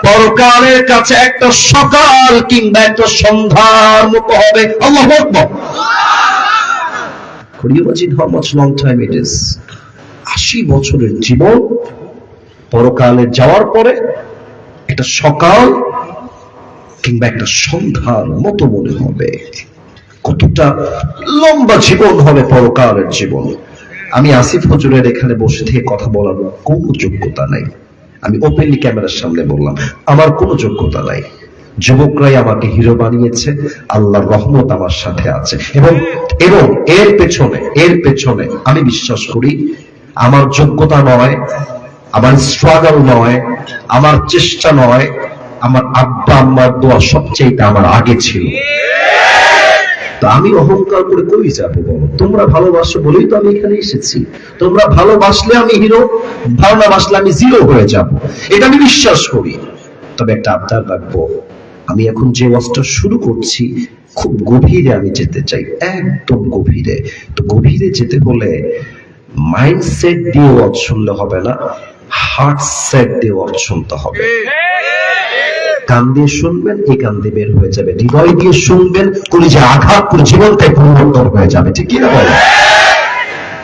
পরকালের কাছে একটা সকাল কিংবা একটা সন্ধ্যার মতো হবে। আল্লাহু আকবার। Could you imagine how much long time it is? 80 বছরের জীবন পরকালে যাওয়ার পরে একটা সকাল কিংবা একটা সন্ধ্যার মতো মনে হবে। কতটা লম্বা জীবন হবে পরকালের জীবন। আমি আসিফ হুজুরের এখানে বসে থেকে কথা বলার কোনো যোগ্যতা নাই। আমি ওপেনলি ক্যামেরার সামনে বললাম, আমার কোনো যোগ্যতা নাই। যুবকরাই আমাকে হিরো বানিয়েছে, আল্লাহর রহমত আমার সাথে আছে। এবং এবং এর পেছনে আমি বিশ্বাস করি আমার যোগ্যতা নয়, আমার স্ট্রাগল নয়, আমার চেষ্টা নয়, আমার আব্বা আম্মার দোয়া সবচেয়ে আমার আগে ছিল। তো আমি অহংকার করে কই যাবো বলো? তোমরা ভালোবাসো বলেই তো আমি এখানে এসেছি। তোমরা ভালোবাসলে আমি হিরো, ভালো না বাসলে আমি জিরো হয়ে যাব, এটা আমি বিশ্বাস করি। তবে একটা আবদার রাখবো, আমি এখন যে ওয়াজটা শুরু করছি খুব গভীরে আমি যেতে চাই, একদম গভীরে। তো গভীরে যেতে হলে মাইন্ডসেট দিয়ে ওয়াজ শুনলে হবে না, হার্ট সেট দিয়ে ওয়াজ শুনতে হবে। কান দিয়ে শুনবেন, এই কান দিয়ে বের হয়ে যাবে। হৃদয় দিয়ে শুনবেন, কলিজায় আঘাত করে জীবনটাই পরিবর্তন হয়ে যাবে। ঠিক কিনা বলো?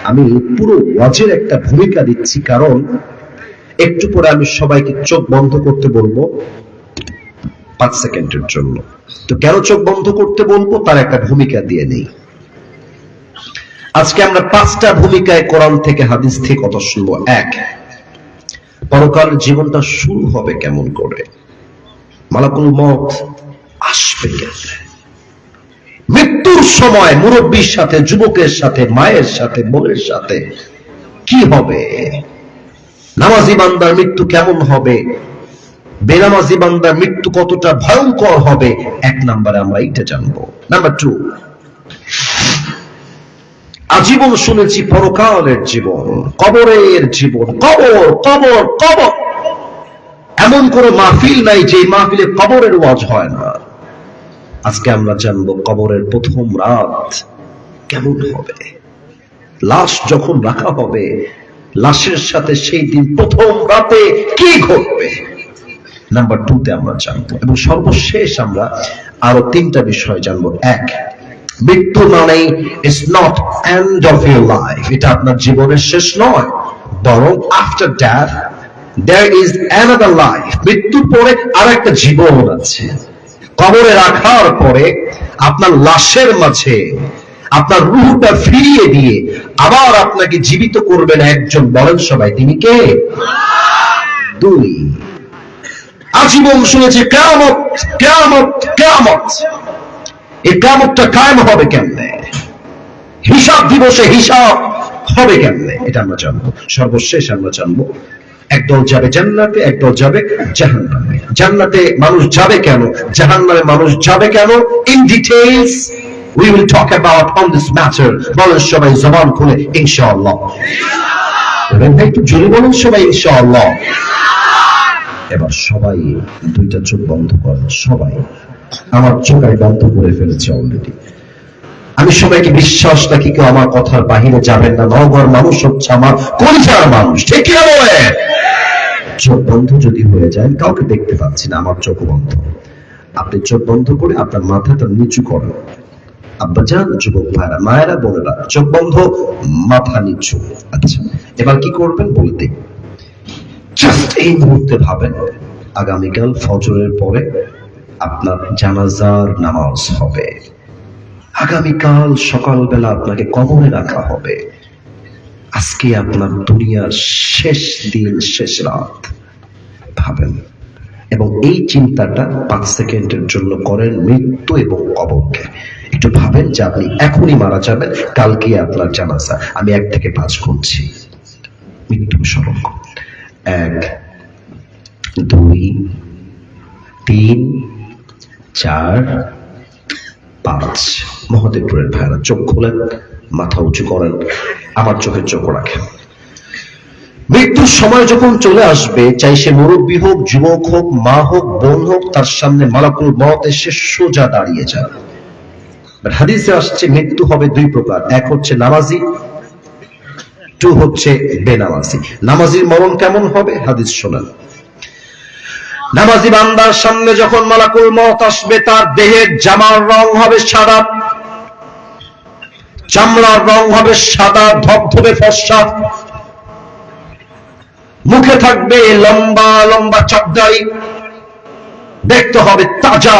আমি পুরো ওয়াজের একটা ভূমিকা দিচ্ছি, কারণ একটু পরে আমি সবাইকে চোখ বন্ধ করতে বলবো 5 সেকেন্ডের জন্য। তো কেন চোখ বন্ধ করতে বলবো তার একটা ভূমিকা দিয়ে নেই। আজকে আমরা 5টা ভূমিকায় কোরআন থেকে হাদিস থেকে কথা শুনবো। 1, পরকালের জীবনটা শুরু হবে কেমন করে? মালাকুল মউত আসবে কেমনে? মৃত্যুর সময় মুরব্বীর সাথে, যুবকের সাথে, মায়ের সাথে, বোনের সাথে কি হবে? নামাজি বান্দার মৃত্যু কেমন হবে? বেনামাজি বান্দার মৃত্যু কতটা ভয়ঙ্কর হবে? 1 নম্বরে আমরা এটা জানবো। নাম্বার 2, আজীবন শুনেছি পরকালের জীবন, কবরের জীবন। কবর কবর কবর, এমন কোন মাহফিল নাই যে মাহফিলে কবরের ওয়াজ হয় না। আজকে আমরা জানবো কবরের প্রথম রাত কেমন হবে। লাশ যখন রাখা হবে, লাশের সাথে সেই দিন প্রথম রাতে কি ঘটবে। নাম্বার 2 তে আমরা জানবো। এবং সর্বশেষ আমরা আরো 3টা বিষয় জানবো। 1, মৃত্যু মানে is not end of your life, এটা আপনার জীবনের শেষ নয়, বরং after death there is another life, মৃত্যুর পরে আরেকটা জীবন আছে। কবরে রাখার পরে আপনার লাশের মাঝে আপনার রূহটা ফিরিয়ে দিয়ে আবার আপনাকে জীবিত করবেন একজন। বলেন সবাই, তিনি কে? 2, আজীবন শুনেছি কিয়ামত কিয়ামত কিয়ামত, এই কিয়ামতটা কায়েম হবে কেমনে? হিসাব দিবসে হিসাব হবে কেমনে? এটা আমরা জানবো। সর্বশেষ আমরা জানবো একদল যাবে জান্নাতে, একদল যাবে জাহান্নামে। জান্নাতে মানুষ যাবে কেন, জাহান্নামে মানুষ যাবে কেন, in details we will talk about on this matter. বলেন সবাই জবান খুলে ইনশাআল্লাহ। ইনশাআল্লাহ। একটু জোরে বলেন সবাই ইনশাআল্লাহ। এবার সবাই 2টা চোখ বন্ধ করেন। সবাই, আমার চোখ আমি বন্ধ করে ফেলেছি অলরেডি। আমি সবাইকে বিশ্বাস রাখি কেউ আমার কথার বাহিরে যাবেন না। নগর মানুষ হচ্ছে আমার কলিজার মানুষ। ঠিক কি বলে? চোখ বন্ধ যদি হয়ে যায়, কাউকে দেখতে পাচ্ছি না, আমার চোখ বন্ধ। আপনি চোখ বন্ধ করে আপনার মাথাটা নিচু করেন। আব্বাজান, যুবক ভাইরা, মায়েরা, বোনেরা, চোখ বন্ধ, মাথা নিচু। আচ্ছা, এবার কি করবেন বলে দিই। জাস্ট এই মুহূর্তে ভাবেন আগামীকাল ফজরের পরে আপনার জানাজার নামাজ হবে। আগামীকাল সকালবেলা আপনাকে কবরে রাখা হবে। আজকে আপনার দুনিয়ার শেষ দিন, শেষ রাত। ভাবেন এবং এই চিন্তাটা 5 সেকেন্ডের জন্য করেন মৃত্যু এবং কবরকে। একটু ভাবেন যে আপনি এখনই মারা যাবেন, কালকে আপনার জানাজা। আমি 1 থেকে 5 গুনছি, মৃত্যু স্মরণ করুন। 1, 2, 3, 4, 5। মহদেবপুরের ভাইরা চোখ খোলেন, মাথা উঁচু করেন, আমার চোখে চোখ রাখেন। মৃত্যুর সময় যখন চলে আসবে, চাই সে মুরব্বী হোক, যুবক হোক, মা হোক, বোন হোক, তার সামনে মালাকুল মউত এসে সোজা দাঁড়িয়ে যাবে। হাদিসে আসছে মৃত্যু হবে 2 প্রকার। 1 হচ্ছে নামাজি, 2 হচ্ছে বেনামাজি। নামাজির মরণ কেমন হবে? হাদিস শোনেন। নামাজি বান্দার সামনে যখন মালাকুল মউত আসবে, তার দেহের জামার রং হবে সাদা, চামড়ার রং হবে সাদা ধবধবে ফর্সা, মুখে থাকবে লম্বা লম্বা চকদাড়ি, দেখতে হবে তাজা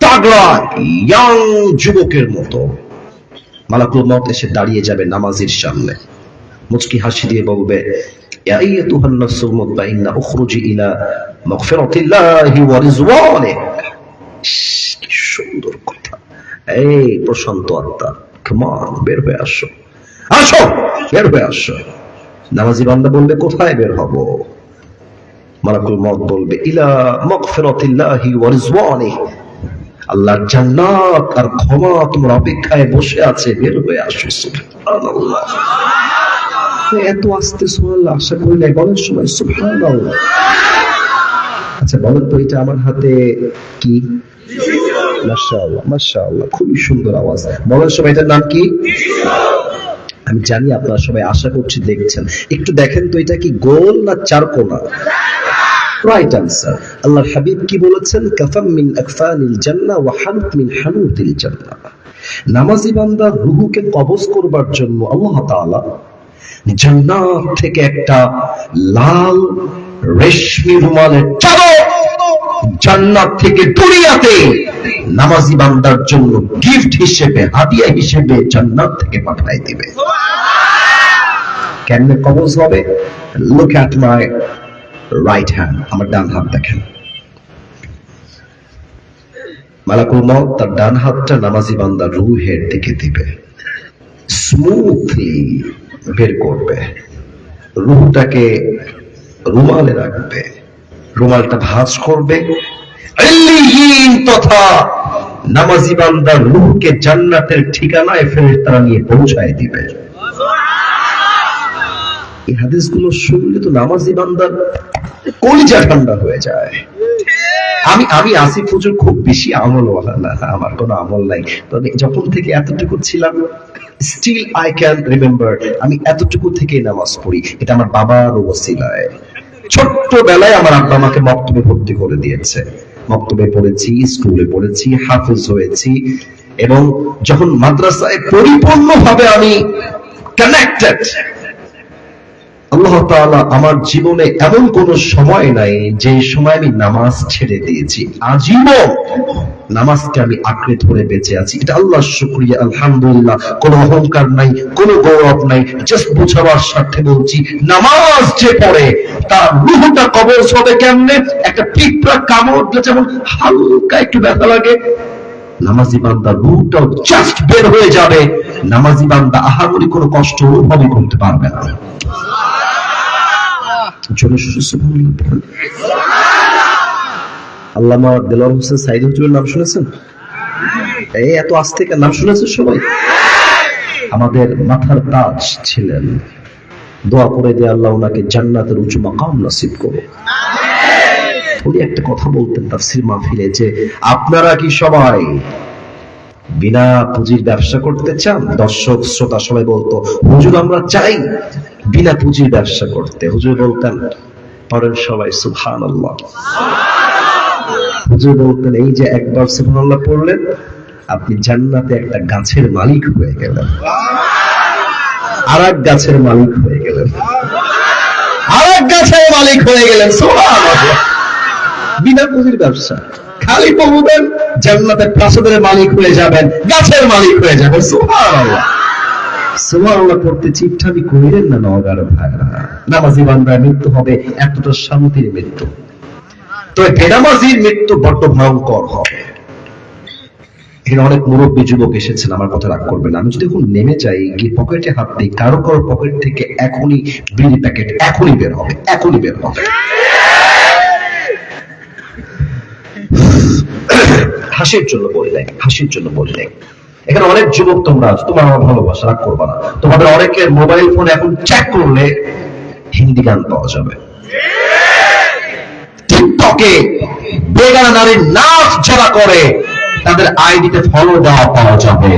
তাগড়া ইয়াং যুবকের মতো। মালাকুল মউত এসে দাঁড়িয়ে যাবে নামাজির সামনে, মুচকি হাসি দিয়ে বলবে, ইয়া আইয়ুহান নাফসুল মুতমাইন্না উখরুজি ইলা মাগফিরাতিল্লাহি ওয়া রিজওয়ানিহি। কি সুন্দর কথা! এই প্রশান্ত আত্মা, কাম অন, বের হয়ে আসো, আসো, বের হয়ে আসো। নামাজি বান্দা বলবে, কোথায় বের হব? মালাকুল মউত বলবে, ইলা মাগফিরাতিল্লাহি ওয়া রিজওয়ানিহি, আল্লাহর জান্নাত আর ক্ষমা তোমার অপেক্ষায় বসে আছে, বের হয়ে আসো। সুবহানাল্লাহ! এত আস্তে সুবহানাল্লাহ আশা করি নাই, বলেন সবাই সুবহানাল্লাহ। আচ্ছা বলেন তো, এটা আমার হাতে কি? মাশাআল্লাহ, মাশাআল্লাহ, খুবই সুন্দর আওয়াজ। বলেন সবাই, এটার নাম কি? আমি জানি আপনারা সবাই আশা করছি দেখছেন, একটু দেখেন তো, এটা কি গোল না চারকোনা? Right answer. আল্লাহর হাবিব কি বলেছেন? কাফাম মিন আকফানিল জান্নাহ ওয়া হানুত মিন হানুতিল জান্নাহ। নামাজি বান্দার রূহকে কবজ করবার জন্য আল্লাহ তাআলা জান্নাত থেকে একটা লাল রেশমি রুমালের চাদর জান্নাত থেকে দুনিয়াতে নামাজি বান্দার জন্য গিফট হিসেবে, হাদিয়া হিসেবে জান্নাত থেকে পাঠিয়ে দিবে। কেমনে কবজ হবে? Look at my right hand, আমার ডান হাত দেখেন। মালাকুল মউত তার ডান হাতটা নামাজি বান্দার রূহের দিকে দিবে, স্মুথলি বের করবে, রূহটাকে রুমালে রাখবে, রুমালটা ভাঁজ করবে, ইল্লিয়িন তথা নামাজি বান্দার রূহকে জান্নাতের ঠিকানায় ফেরেশতারা নিয়ে পৌঁছায় দিবে। এই হাদিসগুলো শুনলে তো নামাজি বান্দার কলিজা ঠান্ডা হয়ে যায়। আমি আসিফ হুজুর খুব বেশি আমলওয়ালা না, আমার কোনো আমল নাই, তবে যখন থেকে এতটুকু ছিলাম, স্টিল আই ক্যান রিমেম্বার, আমি এতটুকু থেকে নামাজ পড়ি। এটা আমার বাবার ওসিলায়। ছোট্টবেলায় আমার আব্বা আমাকে মক্তবে ভর্তি করে দিয়েছে, মক্তবে পড়েছি, স্কুলে পড়েছি, হাফেজ হয়েছি, এবং যখন মাদ্রাসায় পরিপূর্ণভাবে আমি কানেক্টেড, আল্লাহ তাআলা আমার জীবনে এমন কোন সময় নাই যে সময় আমি নামাজ ছেড়ে দিয়েছি। আজীবন নামাজকে আমি আঁকড়ে ধরে বেঁচে আছি। এটা আল্লাহর শুকরিয়া, আলহামদুলিল্লাহ। কোনো অহংকার নাই, কোনো গৌরব নাই, জাস্ট বোঝাবার স্বার্থে বলছি, নামাজ যে পড়ে তার রূহটা কবজ হবে কেমনে? একটা পিঁপড়া কামড় দিলে যেমন হালকা একটু ব্যথা লাগে, নামাজি বান্দার রূহটাও জাস্ট বের হয়ে যাবে। নামাজি বান্দা আহামরি কোনো কষ্ট অনুভবই করতে পারবে না। আল্লামা দেলোয়ার হোসেন সাইদ হুজুরের নাম শুনেছেন? এই এত আস্তে নাম শুনেছেন সবাই? আমাদের মাথার তাজ ছিলেন। দোয়া করে দিয়ে আল্লাহ ওনাকে জান্নাতের উঁচু মাকাম নসিব করো। উনি একটা কথা বলতেন তাফসীর মাহফিলে, যে আপনারা কি সবাই বিনা পুঁজির ব্যবসা করতে চান? দর্শক শ্রোতা সবাই বলতো, হুজুর আমরা চাই বিনা পুঁজির ব্যবসা করতে। হুজুর বলতেন, পড়েন সবাই সুবহানাল্লাহ। হুজুর বলতেন, এই যে একবার সুবহানাল্লাহ পড়লেন, আপনি জান্নাতে একটা গাছের মালিক হয়ে গেলেন, আর এক গাছের মালিক হয়ে গেলেন, আর এক গাছের মালিক হয়ে গেলেন। সুবহানাল্লাহ। বিনা পুঁজির ব্যবসা, খালি পড়বেন, জান্নাতের প্রাসাদের মালিক হয়ে যাবেন, গাছের মালিক হয়ে যাবেন। সুবহানাল্লাহ। সুবহানাল্লাহ করতে চিপঠামি করিলেন না নওগাঁর ভাইরা। নামাজি বান্দার মৃত্যু হবে এতটা শান্তির মৃত্যু, তবে বেনামাজির মৃত্যু বড্ড ভয়ঙ্কর হবে। এখানে অনেক মুরব্বী যুবক এসেছেন, আমার কথা রাগ করবেন না। আমি যদি এখন নেমে যাই, গিয়ে পকেটে হাত দিই, কারো কারো পকেট থেকে এখনই বিড়ি প্যাকেট এখনই বের হবে, এখনই বের হবে। হাসির জন্য বলি নাই, হাসির জন্য বলি নাই। এখানে অনেক যুবক তোমরা আছো, তোমার আমার ভালোবাসা, রাগ করবা না। তোমাদের অনেকের মোবাইল ফোন এখন চেক করলে হিন্দি গান পাওয়া যাবে, টিকটকে বেগানা নারীর নাচ যারা করে তাদের আইডিতে ফলো দেওয়া পাওয়া যাবে।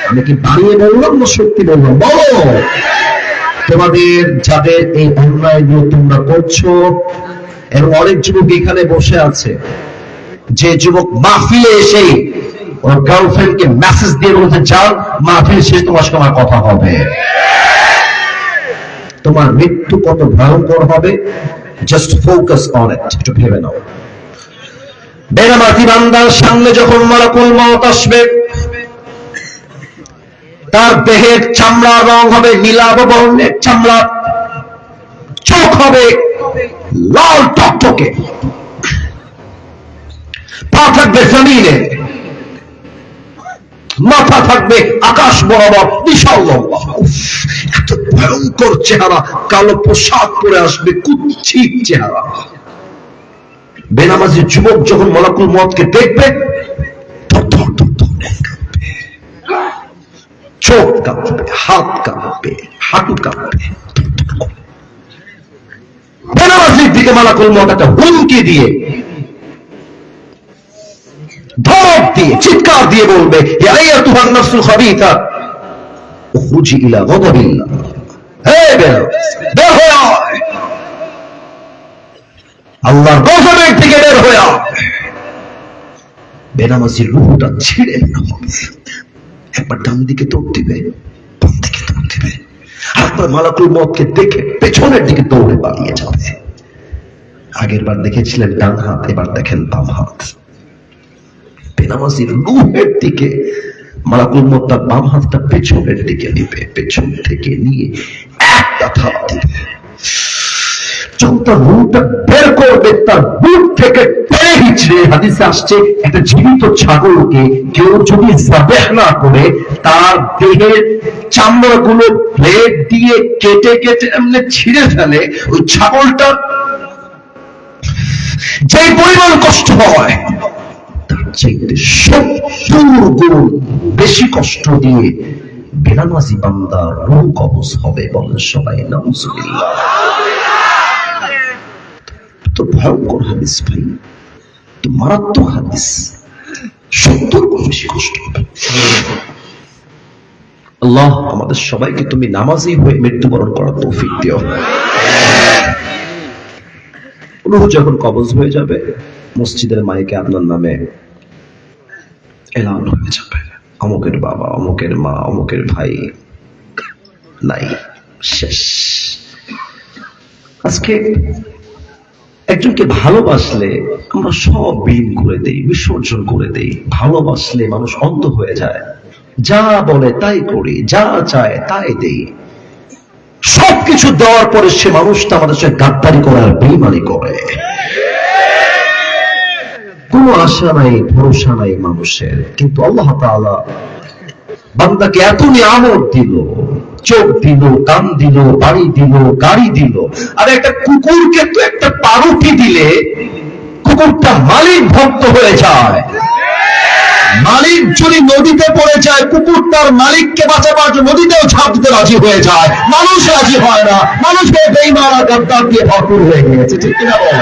আমি কি বানিয়ে বললাম না সত্যি বললাম? বলো। তোমাদের যাদের এই অন্যায়গুলো তোমরা করছো, এবং অনেক যুবক এখানে বসে আছে, যে যুবক মাহফিলে এসে ওর গার্লফ্রেন্ডকে মেসেজ দিয়ে বলতে যাও মাহফিল শেষ তোমার সঙ্গে আমার কথা হবে। তোমার মৃত্যু কত ভয়ঙ্কর হবে, জাস্ট ফোকাস অন ইট, একটু ভেবে নাও। বেনামাজি বান্দার সামনে যখন মালাকুল মউত আসবে, তার দেহের চামড়ার রং হবে নীলাভ বর্ণের চামড়া, চোখ হবে লাল টকটকে, পা থাকবে জমিনে, মাথা থাকবে আকাশ বরাবর, বিশাল লম্বা। এত ভয়ঙ্কর চেহারা, কালো পোশাক পরে আসবে, কুৎসিত চেহারা। বেনামাজি যুবক যখন মালাকুল মউতকে দেখবে, চোখ কাঁপবে, হাত কাঁপবে, হাঁটু কাঁপবে। বেনামাজির দিকে মালাকুল মউত একটা হুমকি দিয়ে, ধমক দিয়ে, চিৎকার দিয়ে বলবে, হে আইয়াতুহান নাফসুল খাবিথা উখরুজি ইলা গাদাবিল্লাহ, হে বের হয়ে আয়, আল্লাহর গজবের দিকে বের হয়ে আয়। বেনামাজির রূহটা ছিঁড়ে নেওয়া হবে, একবার ডান দিকে দৌড় দিবে, বাম দিকে দৌড় দিবে, আর একবার মালাকুল মউতকে দেখে পেছনের দিকে দৌড়ে পালিয়ে যাবে। আগের বার দেখেছিলেন ডান হাত, এবার দেখেন বাম হাত। বেনামাজির রূহের দিকে মালাকুল মউত তার বাম হাতটা পেছনের দিকে নিবে, পেছন থেকে নিয়ে একটা থাপ দিবে। যখন তার রূহটা বের করবে, তার বুক থেকে টেনে হিচড়ে, হাদিসে আসছে একটা জীবিত ছাগলকে কেউ যদি যাবেহ না করে তার দেহের চামড়াগুলো ব্লেড দিয়ে কেটে কেটে এমনি ছিঁড়ে ফেলে, ওই ছাগলটা যে পরিমাণ কষ্ট হয় তার চাইতে 70 গুণ বেশি কষ্ট দিয়ে বেনামাজি বান্দার রূহ কবজ হবে। বলেন সবাই নাউজুবিল্লাহ। তো ভয়ঙ্কর হাদিস ভাই, তো মারাত্মক হাদিস, 70 গুণ বেশি কষ্ট হবে। আল্লাহ আমাদের সবাইকে তুমি নামাজি হয়ে মৃত্যুবরণ করার তৌফিক দিও। রূহ যখন কবজ হয়ে যাবে, মসজিদের মাইকে আপনার নামে এলান হয়ে যাবে, অমুকের বাবা, অমুকের মা, অমুকের ভাই নাই, শেষ। আজকে একজনকে ভালোবাসলে আমরা সব বিলীন করে দেই, বিসর্জন করে দেই। ভালোবাসলে মানুষ অন্ধ হয়ে যায়, যা বলে তাই করি, যা চায় তাই দেই। সবকিছু দেওয়ার পরে সে মানুষটা আমাদের সাথে গাদ্দারি করার বেঈমানি করে। কোনো আশা নাই, ভরসা নাই মানুষের, কিন্তু আল্লাহ তাআলা বান্দাকে এত নিয়ামত দিল, চোখ দিল, কান দিল, বাড়ি দিল, গাড়ি দিল। আর একটা কুকুরকে তো একটা পাউরুটি দিলে কুকুরটা মালিক ভক্ত হয়ে যায়। মালিক যদি নদীতে পড়ে যায়, কুকুর তার মালিককে বাঁচাবার জন্য নদীতেও ঝাঁপ দিতে রাজি হয়ে যায়। মানুষ রাজি হয় না, মানুষকে বেঈমান আর গাদ্দার দিয়ে ভরপুর হয়ে গিয়েছে, ঠিক কিনা বল?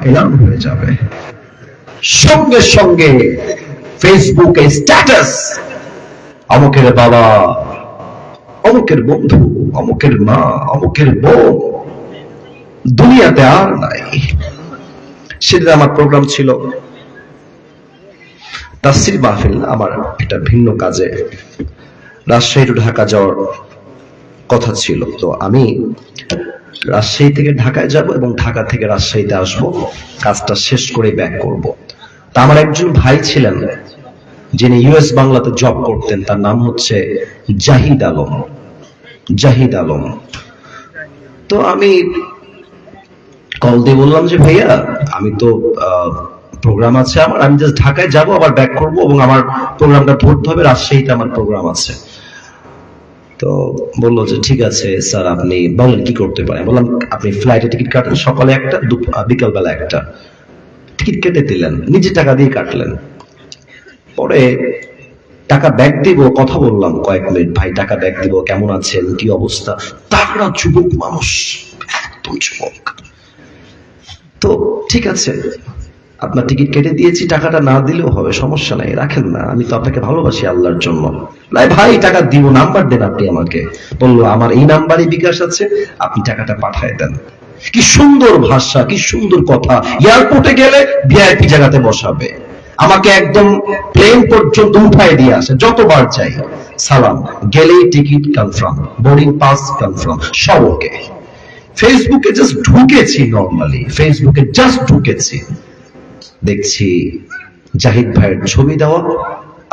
এলান হয়ে যাবে সঙ্গে সঙ্গে ফেসবুকে স্ট্যাটাস, অমুকের বাবা, অমুকের বন্ধু, অমুকের মা, অমুকের বোন দুনিয়াতে আর নাই। সেদিন আমার প্রোগ্রাম ছিল তাফসীর মাহফিল, আমার একটা ভিন্ন কাজে রাজশাহী টু ঢাকা যাওয়ার কথা ছিল। তো আমি রাজশাহী থেকে ঢাকায় যাব এবং ঢাকা থেকে রাজশাহীতে আসব, কাজটা শেষ করে ব্যাক করব। তা আমার একজন ভাই ছিলেন যিনি ইউএস বাংলাতে জব করতেন, তার নাম হচ্ছে জাহিদ আলম। জাহিদ আলম। তো আমি কল দিয়ে বললাম যে ভাইয়া, আমি তো প্রোগ্রাম আছে আমার, আমি জাস্ট ঢাকায় যাব, আবার ব্যাক করব এবং আমার প্রোগ্রামটা ধরতে হবে, রাজশাহীতে আমার প্রোগ্রাম আছে। তো বললো যে ঠিক আছে স্যার, আপনি বলেন কি করতে পারেন। বললাম আপনি ফ্লাইটে টিকিট কাটেন, সকালে একটা, বিকালবেলা একটা। টিকিট কেটে দিলেন, নিজে টাকা দিয়ে কাটলেন। পরে টাকা ব্যাক দিব, কথা বললাম কয়েক মিনিট, ভাই টাকা ব্যাক দিব, কেমন আছেন, কি অবস্থা। তারা যুবক মানুষ, একদম যুবক। তো ঠিক আছে, আপনার টিকিট কেটে দিয়েছি, টাকাটা না দিলেও হবে, সমস্যা নাই, রাখেন না, আমি তো আপনাকে ভালোবাসি আল্লাহর জন্য। ভাই টাকা দিব, নাম্বার দেন আপনি আমাকে। বললো আমার এই নাম্বারে বিকাশ আছে, আপনি টাকাটা পাঠায় দেন। কি সুন্দর ভাষা, কি সুন্দর কথা। এয়ারপোর্টে গেলে ভিআইপি জায়গাতে বসাবে, আমাকে একদম প্লেন পর্যন্ত উঠায় দিয়ে আসে, যতবার চাই সালাম, গেলেই ticket confirm, boarding pass confirm, সব ওকে। ফেসবুকে জাস্ট ঢুকেছি, নরমালি ফেসবুকে জাস্ট ঢুকেছি, দেখছি জাহিদ ভাইয়ের ছবি দেওয়া,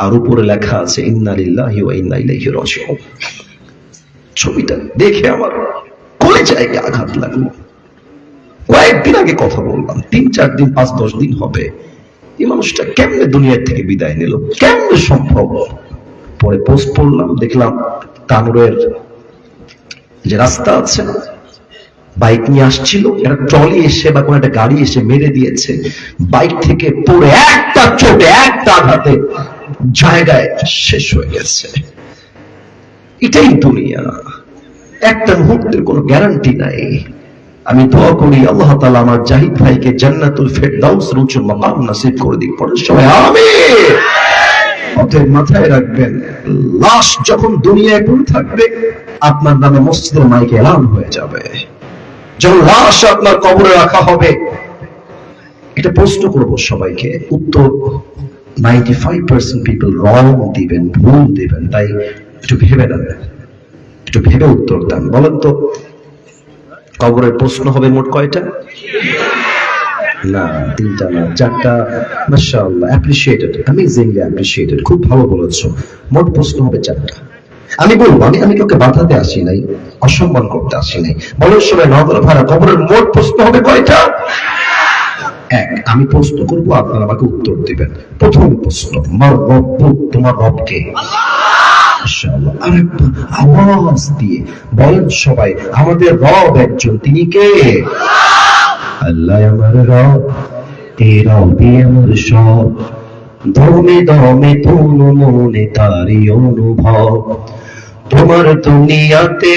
আর উপরে লেখা আছে ইন্না লিল্লাহি ওয়া ইন্না ইলাইহি রাজিউন। ছবিটা দেখে আমার কলিজায় আঘাত লাগলো। কয়েকদিন আগে কথা বললাম, 3-4 দিন 5-10 দিন হবে, এই মানুষটা কেমনে দুনিয়ার থেকে বিদায় নিল, কেমনে সম্ভব? পরে পোস্ট পড়লাম, দেখলাম তানোরের যে রাস্তা আছে, বাইক নিয়ে আসছিল, একটা ট্রলি এসে বা কোনো একটা গাড়ি এসে মেরে দিয়েছে, বাইক থেকে পড়ে একটা চোটে একটা আঘাতে জায়গায় শেষ হয়ে গেছে। এটাই দুনিয়া, একটা মুহূর্তের কোনো গ্যারান্টি নাই। আমি দোয়া করি আল্লাহ তাআলা আমার জাহিদ ভাইকে জান্নাতুল ফেরদাউসের উচ্চ মাকাম নসিব করে দিক। পড়ে সবাই আমিন। অতএব মাথায় রাখবেন, লাশ যখন দুনিয়ায় পড়ে থাকবে, আপনার নামে মসজিদের মাইকে এলান হয়ে যাবে। যখন লাশ আপনার কবরে রাখা হবে, এটা প্রশ্ন করব সবাইকে, উত্তর 95% পিপল রং দিবেন, ভুল দিবেন, তাই একটু ভেবে নেন, একটু ভেবে উত্তর দেন। বলেন তো, কবরের প্রশ্ন হবে মোট কয়টা? না, 3টা না, 4টা। মাশাআল্লাহ, অ্যাপ্রিশিয়েটেড, অ্যামেজিংলি অ্যাপ্রিশিয়েটেড, খুব ভালো বলেছো। মোট প্রশ্ন হবে 4টা। আমি বলবো, আমি কাউকে বাধাতে আসি নাই, অসম্মান করতে আসি নাই। বলেন সবাই, নজর ভাড়া, কবরের মোট প্রশ্ন হবে কয়টা? 1। আমি প্রশ্ন করবো, আপনারা আমাকে উত্তর দিবেন। প্রথম প্রশ্ন, মার রব্বু, তোমার রব কে? ইনশাআল্লাহ আরেকবার আওয়াজ দিয়ে বলেন সবাই, আমাদের রব একজন, তিনি কে? আল্লাহ আমার রব, এই রবই আমার সব, দমে দমে তনু মনে তারি অনুভব। তোমার দুনিয়াতে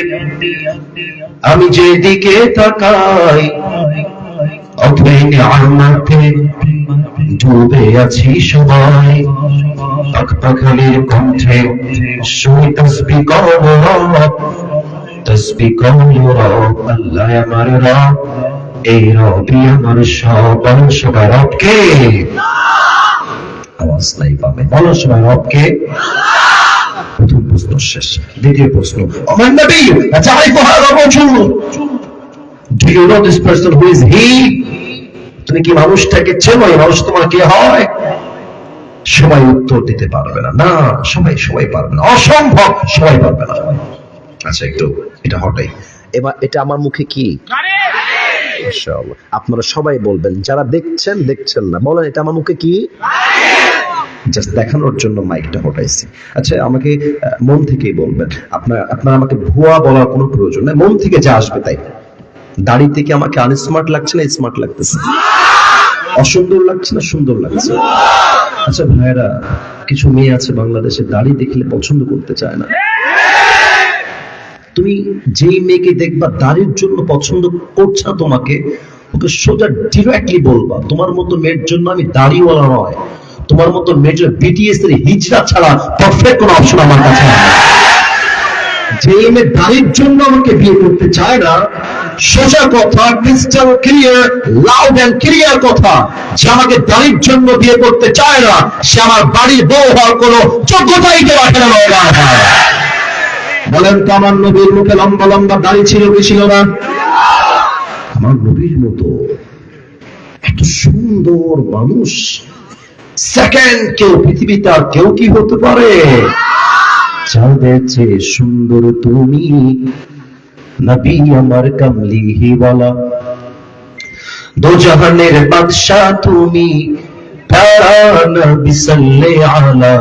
আমি যেদিকে তাকাই, অথই নিয়ামতে ডুবে আছি সবাই। পাখালির কণ্ঠে শুনি তাসবিহ করো রব, তাসবিহ করো রব। আল্লাহ আমার রব, এই রবই আমার সব। বলেন সবাই, রব কে? আওয়াজ নাই পাবে, বলেন সবাই, রব কে? প্রথম প্রশ্ন শেষ। দ্বিতীয় প্রশ্ন, আমার নবী তাআরিফু হাযা রাজুল, do you know this person, who is he? তুমি কি মানুষটাকে চেনো? এই মানুষ তোমার কে হয়? সবাই উত্তর দিতে পারবে না, না সবাই পারবে না, অসম্ভব, সবাই পারবে না। আচ্ছা, একটু এটা হটাই। এবার এটা আমার মুখে কি? ইনশাআল্লাহ আপনারা সবাই বলবেন, যারা দেখছেন না, বলেন এটা আমার মুখে কি? জাস্ট দেখানোর জন্য মাইকটা হটাইছি। আচ্ছা, আমাকে মন থেকেই বলবেন, আপনারা আমাকে ভুয়া বলার কোনো প্রয়োজন নেই, মন থেকে যা আসবে তাই। দাড়ি থেকে আমাকে আনস্মার্ট লাগছে না স্মার্ট লাগতেছে? অসুন্দর লাগছে না সুন্দর লাগছে? আচ্ছা ভাইরা, কিছু মেয়ে আছে বাংলাদেশে দাড়ি দেখলে পছন্দ করতে চায় না। তুমি যেই মেয়েকে দেখবা দাড়ির জন্য পছন্দ করছে না তোমাকে, ওকে সোজা ডিরেক্টলি বলবা, তোমার মতো মেয়ের জন্য আমি দাড়িওয়ালা নয়, তোমার মতো মেয়ের জন্য বিটিএস এর হিজড়া ছাড়া পারফেক্ট কোনো অপশন আমার কাছে নেই। যে মেয়ে দাড়ির জন্য আমাকে বিয়ে করতে চায় না, সোজা কথা, crystal clear, loud and clear কথা, যে আমাকে দাড়ির জন্য বিয়ে করতে চায় না, সে আমার বাড়ির বউ হওয়ার কোনো যোগ্যতাই রাখে না। বলেন তো, আমার নবীর মুখে লম্বা লম্বা দাড়ি ছিল কি ছিল না? আমার নবীর মতো এত সুন্দর মানুষ সেকেন্ড কেউ পৃথিবীতে আর কেউ কি হতে পারে? চাঁদের চেয়ে সুন্দর তুমি, নবী আমার কামলিহি ওয়ালা, দো জাহানের বাদশা তুমি, প্যারা নবী সাল্লে আলা,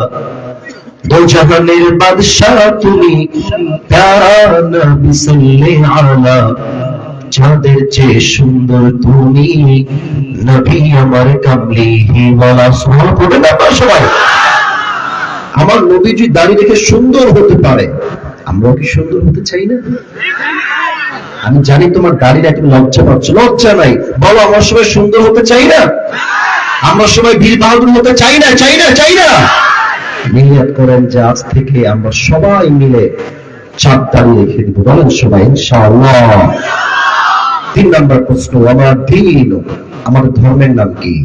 দো জাহানের বাদশা তুমি, প্যারা নবী সাল্লে আলা, চাঁদের চেয়ে সুন্দর তুমি, নবী আমার কামলিহি ওয়ালা। সুবহানাল্লাহ পড়বেন আপনারা সবাই। আমার নবী যদি দাঁড়িয়ে দেখে সুন্দর হতে পারে, আমরাও কি সুন্দর হতে চাই না? আমি জানি তোমার দাঁড়িয়ে একটু লজ্জা পাচ্ছ, লজ্জা নাই, বলো আমরা সবাই সুন্দর হতে চাই না? আমরা সবাই বীর বাহাদুর হতে চাই না? নিয়ত করেন যে আজ থেকে আমরা সবাই মিলে চাঁদ দাঁড়িয়ে রেখে দিব, বলেন সবাই ইনশাআল্লাহ। 3 নম্বর প্রশ্ন, আমার দিন, আমার ধর্মের নাম কি?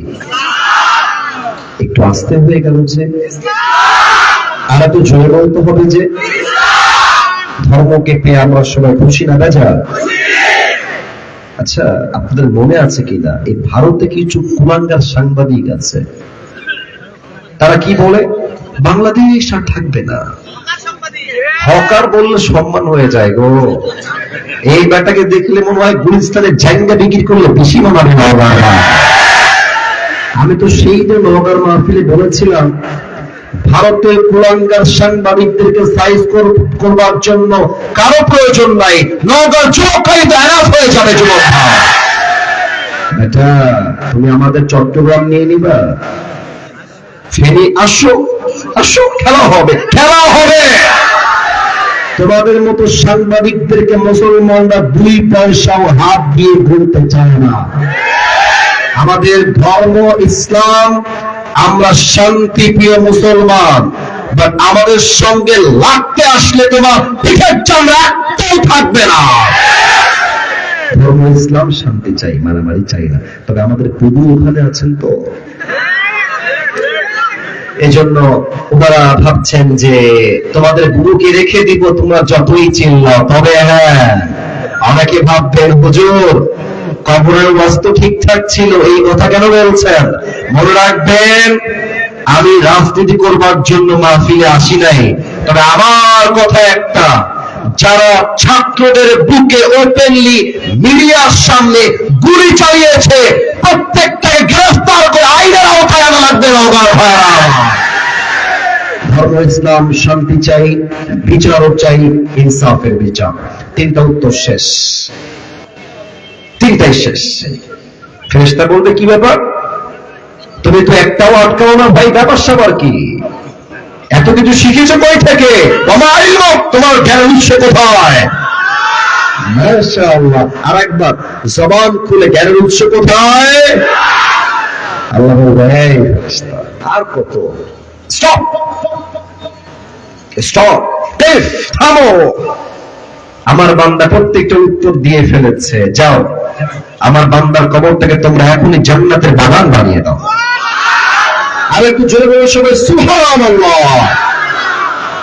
একটু একটু আস্তে হয়ে গেল যে, আর একটু জোরে বলতে হবে যে, ধর্মকে পেয়ে আমরা সবাই খুশি না বেজা? আচ্ছা, আপনাদের মনে আছে কিনা এই ভারতে কিছু কুলাঙ্গার সাংবাদিক আছে, তারা কি বলে, বাংলাদেশ আর থাকবে না। হকার বললে সম্মান হয়ে যায় গো। এই ব্যাটাকে দেখলে মনে হয় গুলিস্তানের জায়গা বিক্রি করলে বেশি মানাবে নওগাঁ। আমি তো সেই দিন নওগাঁর মাহফিলে বলেছিলাম, ভারতের কুলাঙ্গার সাংবাদিকদেরকে সাইজ করবার জন্য কারো প্রয়োজন নাই, নওগাঁর যুবকরাই এনাফ হয়ে যাবে। যুবক বেটা, তুমি আমাদের চট্টগ্রাম নিয়ে নিবা, ফেনী আসো, আসো, খেলা হবে, খেলা হবে। তোমাদের মতো সাংবাদিকদেরকে মুসলমানরা 2 পয়সাও হাত দিয়ে ঘুরতে চায় না। আমাদের ধর্ম ইসলাম, আমরা শান্তিপ্রিয় মুসলমান, বাট আমাদের সঙ্গে লাগতে আসলে তোমার পিঠের চামড়া একটাও থাকবে না। ধর্ম ইসলাম, শান্তি চাই, মারামারি চাই না। তবে আমাদের প্রভু ওখানে আছেন তো, এজন্য ওনারা ভাবছেন যে তোমাদের গুরুকে রেখে দিব, তোমরা যতই চিল্লাও। তবে হ্যাঁ, অনেকে ভাববেন হুজুর কবরের বাস্তু ঠিকঠাক ছিল, এই কথা কেন বলছেন? মনে রাখবেন, আমি রাজনীতি করবার জন্য মাহফিলে আসি নাই। তবে আমার কথা একটা, যারা ছাত্রদের বুকে ওপেনলি মিডিয়ার সামনে গুলি চালিয়েছে, প্রত্যেকটাকে গ্রেফতার করে আইনের আওতায় আনা লাগবে। ধর্ম ইসলাম, শান্তি চাই, বিচারও চাই, ইনসাফের বিচার। 3টা উত্তর শেষ, 3টাই শেষ। ফেরেশতা বলবে কি ব্যাপার, তুমি তো একটাও আটকাও না ভাই, ব্যাপার স্যাপার কি? এত কিছু শিখেছো কই থেকে? তোমার জ্ঞানের উৎস কোথায়? মাশাআল্লাহ। আরেকবার জবান খুলে, জ্ঞানের উৎস কোথায়? আল্লাহ বলবে, এই ফেরেশতা আর কত, স্টপ স্টপ, থামো। আমার বান্দা প্রত্যেকটা উত্তর দিয়ে ফেলেছে, যাও আমার বান্দার কবরটাকে তোমরা এখনই জান্নাতের বাগান বানিয়ে দাও। আর একটু জোরে বলে সবাই সুবহানাল্লাহ।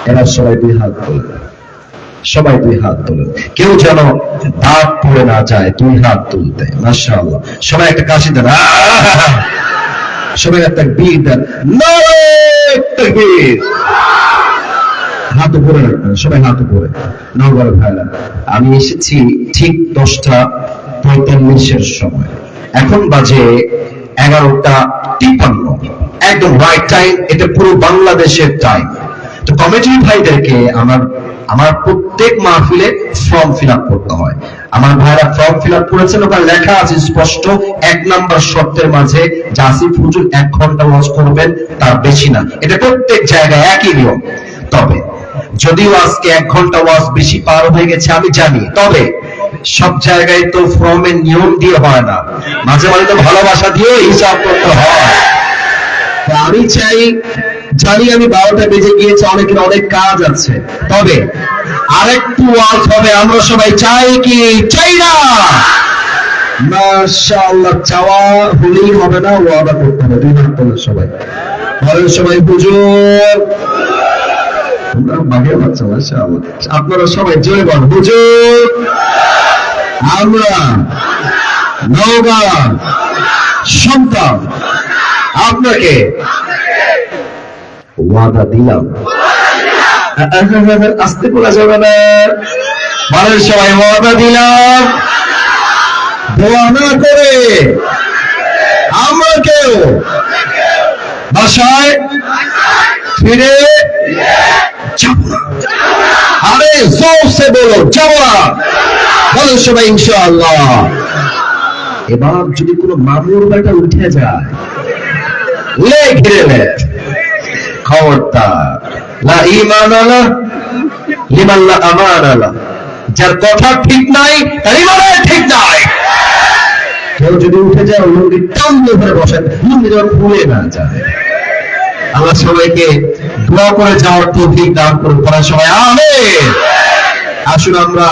এরা সবাই 2 হাত তোলেন, সবাই 2 হাত তোলেন, কেউ যেন দাঁত পড়ে না যায় 2 হাত তুলতে। মাশাআল্লাহ। সবাই একটা কাশি দেন, সবাই একটা তাকবীর দেন, নারে তাকবীর। হাত উপরে রাখবেন, সবাই হাত উপরে। নওগাঁর ভাইরা, আমি এসেছি ঠিক 10:45 সময়, এখন বাজে 11:53, একদম রাইট টাইম। এটা পুরো বাংলাদেশের টাইম। তো কমিটির ভাইদেরকে আমার প্রত্যেক মাহফিলে ফর্ম ফিল আপ করতে হয়। আমার ভাইরা ফর্ম ফিল আপ করেছেন, ওখানে লেখা আছে স্পষ্ট 1 নম্বর শর্তের মাঝে যে আসিফ হুজুর 1 ঘন্টা ওয়াজ করবেন, তার বেশি না। এটা প্রত্যেক জায়গায় একই নিয়ম। তবে যদিও আজকে 1 ঘন্টা ওয়াজ বেশি পার হয়ে গেছে আমি জানি, তবে সব জায়গায় তো ফর্মের নিয়ম দিয়ে হয় না, মাঝে মাঝে তো ভালোবাসা দিয়ে হিসাব করতে হয়। আমি চাই, জানি আমি 12টা বেজে গিয়েছে, অনেকের অনেক কাজ আছে, তবে আরেকটু ওয়াজ হবে। আমরা সবাই চাই কি চাই না? মাশাআল্লাহ। চাওয়া হলেই হবে না, ওয়াদা করতে হবে। 2 হাত তোলেন সবাই, বলেন সবাই হুজুর। আপনারা সবাই জোরে বলেন হুজুর। আমরা নওগাঁ সন্তান আপনাকে ওয়াদা দিলাম। আসতে বলা যাবে না, বলেন সবাই ওয়াদা দিলাম, দোয়া না করে আমরা কেউ বাসায় ফিরে যাব না। আরে জোরসে বলো, যাব না। বলেন সবাই ইনশাআল্লাহ। এবার যদি কোনো মামুর বেটা উঠে যায়, লে ঘিরে নে, খবরদার। লা ঈমান আলা লিমান লা আমান আলা। যার কথা ঠিক নাই তার ঈমানের ঠিক নাই। কেউ যদি উঠে যায়, লুঙ্গি টান ধরে বসেন, লুঙ্গি যেন খুলে না যায়। আল্লাহ সবাইকে দোয়া করে যাওয়ার তৌফিক দান করুন। পড়া সবাই আমিন। আসুন আমরা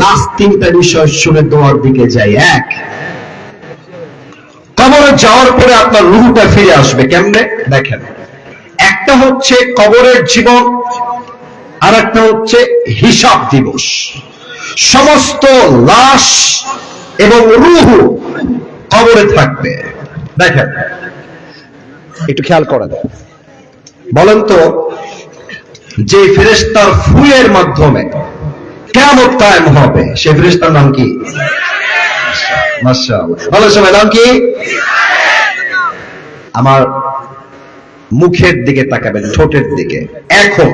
লাস্ট 3টা বিষয় শুনে দোয়ার দিকে যাই। 1, কবর কবরে যাওয়ার পরে আপনার রূহটা ফিরে আসবে কেমনে দেখেন, একটা হচ্ছে কবরের জীবন, আর একটা হচ্ছে হিসাব দিবস। সমস্ত লাশ এবং রূহ কবরে থাকবে। দেখেন একটু খেয়াল করা যায়, বলেন তো যে ফেরেশতার ফুলের মাধ্যমে কিয়ামত কায়েম হবে সেই ফেরেশতার নাম কি? মাশাআল্লাহ, বলো সবাই নাম কি? আমার মুখের দিকে তাকাবেন, ঠোঁটের দিকে। এখন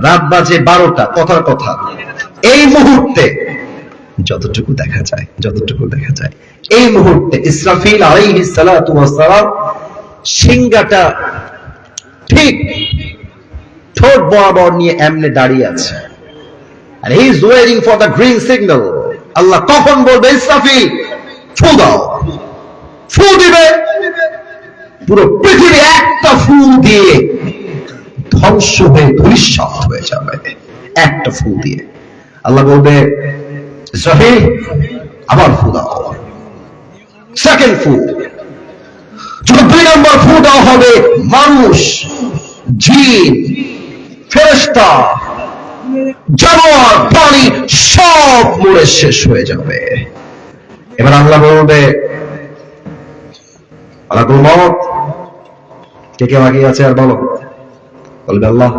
রাত বাজে 12টা, কথার কথা এই মুহূর্তে যতটুকু দেখা যায় এই মুহূর্তে ইসরাফিল আলাইহিস সালাতু ওয়াস সালাম সিংহাটা ঠিক ঠোঁট বরাবর নিয়ে এমনে দাঁড়িয়ে আছে, and he is waiting for the green signal. আল্লাহ কখন বলবে ইসরাফিল ফু দাও, ফু দিবে, পুরো পৃথিবী একটা ফু দিয়ে ধ্বংস হয়ে ধূলিসাৎ হয়ে যাবে, একটা ফু দিয়ে। আল্লাহ বলবে ইসরাফিল আবার ফু দাও, সেকেন্ড ফু। যখন 2 নম্বর ফু দেওয়া হবে, মানুষ, জিন, ফেরেশতা, জানোয়ার, প্রাণী সব মরে শেষ হয়ে যাবে। এবার আল্লাহ বলবে মালাকুল মউত, কে বাকি আছে আর বলো। বলবে আল্লাহ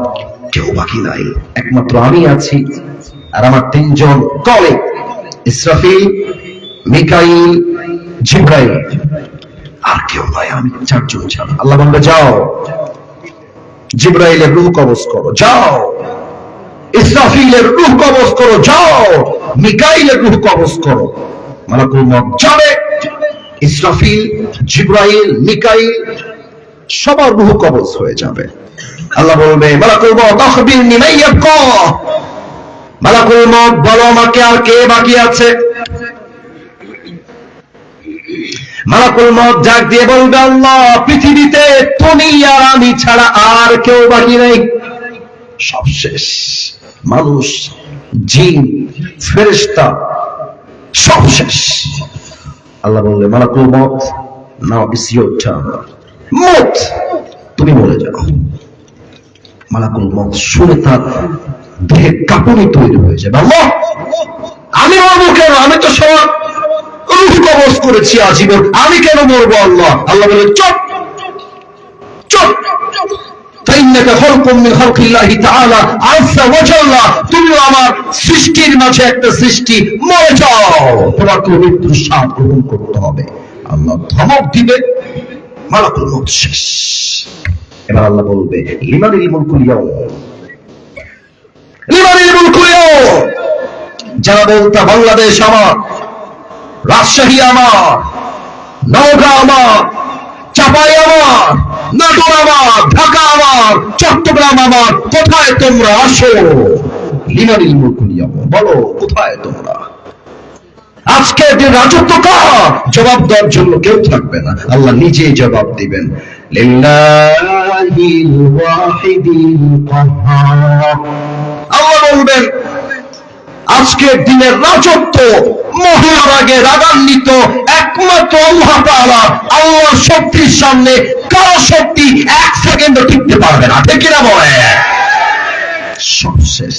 কেউ বাকি নাই, একমাত্র আমি আছি আর আমার 3 জন কলিগ ইসরাফিল, মিকাইল, জিবরাইল, আর কেউ নয়, আমি 4 জন ছাড়া। আল্লাহ বলবে যাও জিবরাইলের রূহ কবজ করো, যাও ইসরাফিলের রূহ কবজ করো, যাও মিকাইলের রূহ কবজ করো। মালাকুল মউত যাবে, ইসরাফিল, জিবরাইল, মিকাইল সবার রূহ কবজ হয়ে যাবে। আল্লাহ বলবে মালাকুল মউত আখবিরনি মান ইয়াবকা, মালাকুল মউত বলো আমাকে আর কে বাকি আছে। মালাকুল মউত ডাক দিয়ে বলবে আল্লাহ পৃথিবীতে তুমি আর আমি ছাড়া আর কেউ বাকি নেই, সব শেষ, মানুষ, জিন, ফেরেশতা সব শেষ। আল্লাহ বললে মালাকুল মউত নাও ইটস ইওর টার্ন, মউত তুমি মরে যাও। মালাকুল মউত শুনে তার দেহে কাঁপুনি তৈরি হয়ে যাবে, আল্লাহ আমি মরবো কেন, আমি তো সব রূহ কবজ করেছি আজীবন, আমি কেন মরবো আল্লাহ। আল্লাহ বলে চুপ চুপ, ফাইন্নাকা খালকুম মিন খালকিল্লাহি তাআলা আযজা ওয়া জাল্লা, তুমি আমার সৃষ্টির মাঝে একটা সৃষ্টি, মরে যাও, তোমাকে মৃত্যুর স্বাদ গ্রহণ করতে হবে। আল্লাহ ধমক দিবে, মালাকুল মউত শেষ। এবার আল্লাহ বলবে লিমানিল মুলকুল ইয়াউম, লিমানিল মুলকুল ইয়াউম, যারা বলতা বাংলাদেশ আমার, রাজশাহী আমার, নওগাঁ আমার, চাপাই আমার, নাটোর আমার, ঢাকা আমার, চট্টগ্রাম আমার, কোথায় তোমরা আসো? লিমানিল মুলকুল ইয়াউম, বলো কোথায় তোমরা? আজকে যে রাজত্ব কার, জবাব দেওয়ার জন্য কেউ থাকবে না, আল্লাহ নিজেই জবাব দিবেন। লিল্লাহিল ওয়াহিদিল কাহ্হার, আল্লাহ বলবেন আজকের দিনের রাজত্ব মহার আগে রাগান্বিত একমাত্র আল্লাহ তাআলা। আল্লাহর শক্তির সামনে কারো শক্তি 1 সেকেন্ডও টিকতে পারবে না, ঠিক কিনা বলে? সব শেষ।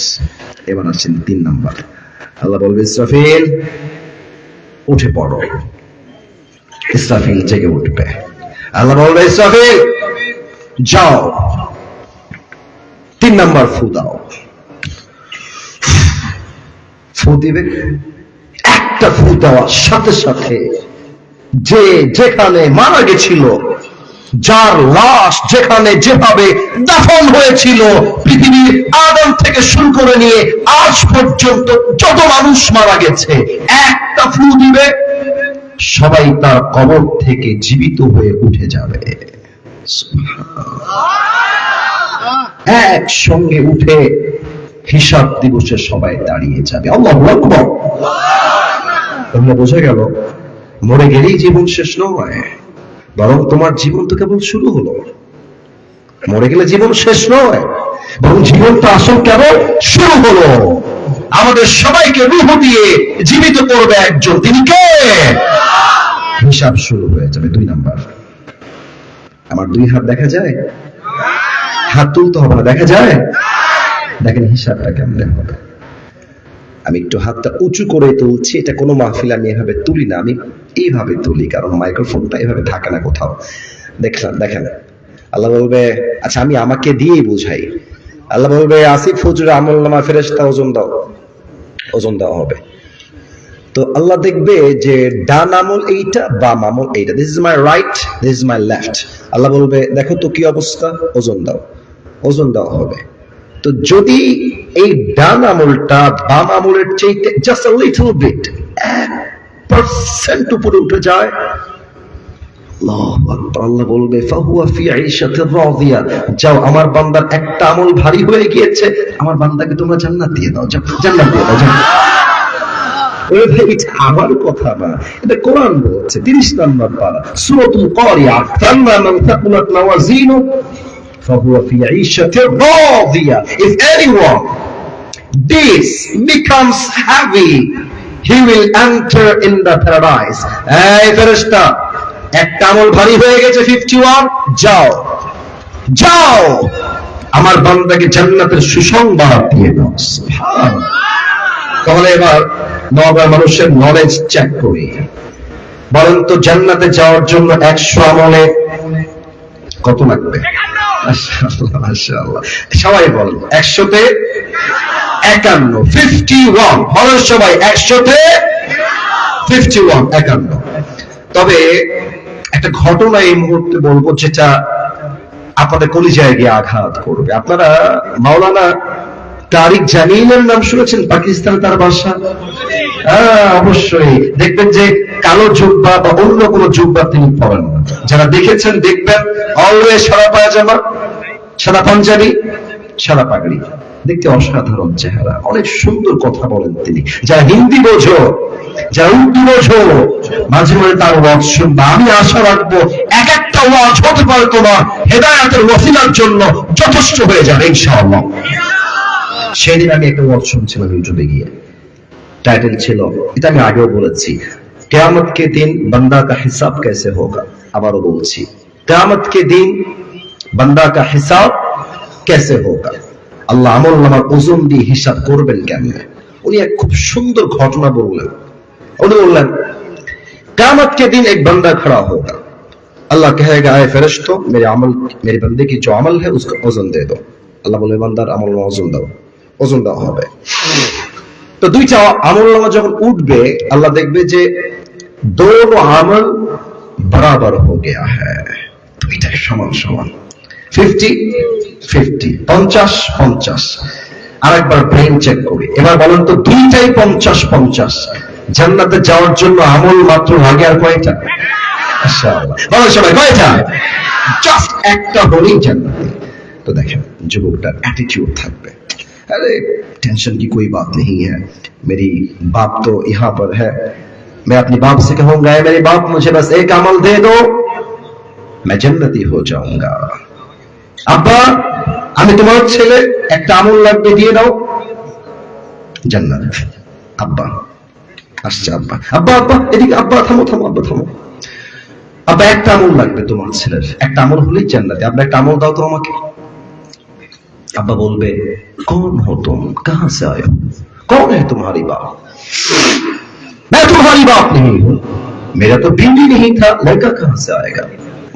এবার আসেন 3 নাম্বার। আল্লাহ বলবে ইসরাফিল উঠে পড়ো, ইসরাফিল জেগে উঠবে। আল্লাহ বলবে ইসরাফিল যাও 3 নাম্বার ফু দাও। ফু দিবে, একটা ফু দেওয়ার সাথে সাথে যে যেখানে মারা গেছিল, যার লাশ যেখানে যেভাবে দাফন হয়েছিল, পৃথিবীর আদম থেকে শুরু করে নিয়ে আজ পর্যন্ত যত মানুষ মারা গেছে, একটা ফু দিবে, সবাই তার কবর থেকে জীবিত হয়ে উঠে যাবে। একসঙ্গে উঠে হিসাব দিবসে সবাই দাঁড়িয়ে যাবে। আল্লাহু আকবার। তোমরা বোঝা গেল মরে গেলেই জীবন শেষ নয়, বরং তোমার জীবন তো কেবল শুরু হলো। মরে গেলে জীবন শেষ নয়, বরং জীবনটা আসল কেবল শুরু হলো। আমাদের সবাইকে রূহ দিয়ে জীবিত করবে একজন, তিনি কে? হিসাব শুরু হয়ে যাবে। 2 নাম্বার, আমার 2 হাত দেখা যায়? হাত তুলতে হবে না, দেখা যায়? দেখেন হিসাবটা কেমনে হবে। আমি একটু হাতটা উঁচু করে তুলছি, এটা কোনো মাহফিল আমি এভাবে তুলি না, আমি এইভাবে তুলি, কারণ মাইক্রোফোনটা এভাবে থাকে না কোথাও। দেখেন আল্লাহ বলবে, আচ্ছা আমি আমাকে দিয়েই বুঝাই। আল্লাহ বলবে, আসিফ হুজুরের আমলনামা ফেরেশতা ওজন দাও, ওজন দেওয়া হবে। তো আল্লাহ দেখবে যে ডান আমল এইটা, বাম আমল এইটা, this is my right, this is my left. Allah বলবে, দেখো তো কি অবস্থা, ওজন দাও, ওজন দেওয়া হবে। তো যদি এই ডান আমলটা বাম আমলের চাইতে জাস্ট আ লিটল বিট 1% উপরে উঠে যায়, আল্লাহু আকবার, আল্লাহ বলবে ফাহুয়া ফি আইশাতির রাদিয়া, যাও আমার বান্দার একটা আমল ভারী হয়ে গিয়েছে, আমার বান্দাকে তোমরা জান্নাত দিয়ে দাও, যাও জান্নাত দিয়ে দাও, যাও। ওরে ভাই, এটা আমার কথা না, এটা কোরআন বলছে। 30 নম্বর পারা সূরাতুল কারিয়া, ফাম্মা মান থাকুলাত মাওয়াজিনু ফাহুয়া ফি আইশাতির Radia. If anyone this becomes heavy, he will enter in the paradise. এই ফেরেশতা, একটা আমল ভারী হয়ে গেছে 51, যাও যাও আমার বান্দাকে জান্নাতের সুসংবাদ দিয়ে দাও। সুবহানাল্লাহ। তাহলে এবার নওগাঁর মানুষের নলেজ চেক করি। বলেন তো জান্নাতে যাওয়ার জন্য 100 আমলে কত লাগবে? মাশাআল্লাহ মাশাআল্লাহ, সবাই বলেন 100-তে 51, 51 বলেন সবাই, 100-তে 51, 51। তবে একটা ঘটনা এই মুহূর্তে বলবো যেটা আপনাদের কলিজায় গিয়ে আঘাত করবে। আপনারা মাওলানা তারিক জামিলের নাম শুনেছেন? পাকিস্তানে তার বাসা। অবশ্যই দেখবেন যে কালো জুব্বা বা অন্য কোন জুব্বা তিনি পরেন না। যারা দেখেছেন দেখবেন অলওয়েজ সাদা পায়জামা, সাদা পাঞ্জাবি, সাদা পাগড়ি, দেখতে অসাধারণ চেহারা, অনেক সুন্দর কথা বলেন তিনি। যারা হিন্দি বোঝো, যারা উর্দু বোঝো, মাঝে মাঝে তার ওয়াজ শুনবা। আমি আশা রাখবো এক একটা ওয়াজ হতে পারে তোমার হেদায়েতের ওসিলার জন্য যথেষ্ট হয়ে যাবে ইনশাআল্লাহ। সেদিন আমি একটা ওয়াজ শুনছিলাম ইউটিউবে গিয়ে, টাইটেল ছিল, এটা আমি আগেও বলেছি, কিয়ামত কে দিন বান্দা কা হিসাব कैसे होगा। আবারও বলছি, কিয়ামত কে দিন বান্দা কা হিসাব कैसे होगा। আল্লাহ আমলনামার ওজন দিয়ে হিসাব করবেন কেমনে। উনি এক খুব সুন্দর ঘটনা বললেন। উনি বললেন, कियामत के दिन एक बंदा खड़ा होगा, अल्लाह कहेगा, ऐ फरिश्तों मेरे अमल, मेरे बंदे की जो अमल है उसका वजन दे दो। আল্লাহ বলবে, বান্দার আমলনামা ওজন দাও, ওজন দেওয়া হবে। তো দুইটা আমলনামা যখন উঠবে, আল্লাহ দেখবে যে দোনো আমল বরাবর हो गया है, দুইটা সমান সমান, 50-50, 50-50। আরেকবার ব্রেন চেক করি, এবার বলেন তো দুইটাই 50-50। জান্নাতে যাওয়ার জন্য আমল মাত্র লাগে আর কয়টা? ইনশাআল্লাহ বলেন সবাই, কয়টা? জাস্ট একটা হলেই জান্নাতে। तो देखें जुबुकटार एटीट्यूड থাকবে, अरे टेंशन की कोई बात नहीं है, मेरी बाप तो यहाँ पर है, मैं अपने बाप से कहूंगा, मेरे बाप मुझे बस एक अमल दे दो, मैं जन्नती हो जाऊंगा। अब्बा আমি তোমার ছেলে, একটা আমল লাগবে, দিয়ে দাও, জান্নাত। আব্বা আসছে, আব্বা আব্বা আব্বা এদিকে, আব্বা থামো থামো, আব্বা থামো, আব্বা একটা আমল লাগবে তোমার ছেলের, একটা আমল হলেই জান্নাতে, আব্বা একটা আমল দাও তো আমাকে। अब्बा बोलबे, कौन हो तुम, कहां से आए हो, कौन है तुम्हारी बाप? मैं तुम्हारी बाप नहीं हूं, मेरा तो बीवी नहीं था, लड़का कहां से आएगा।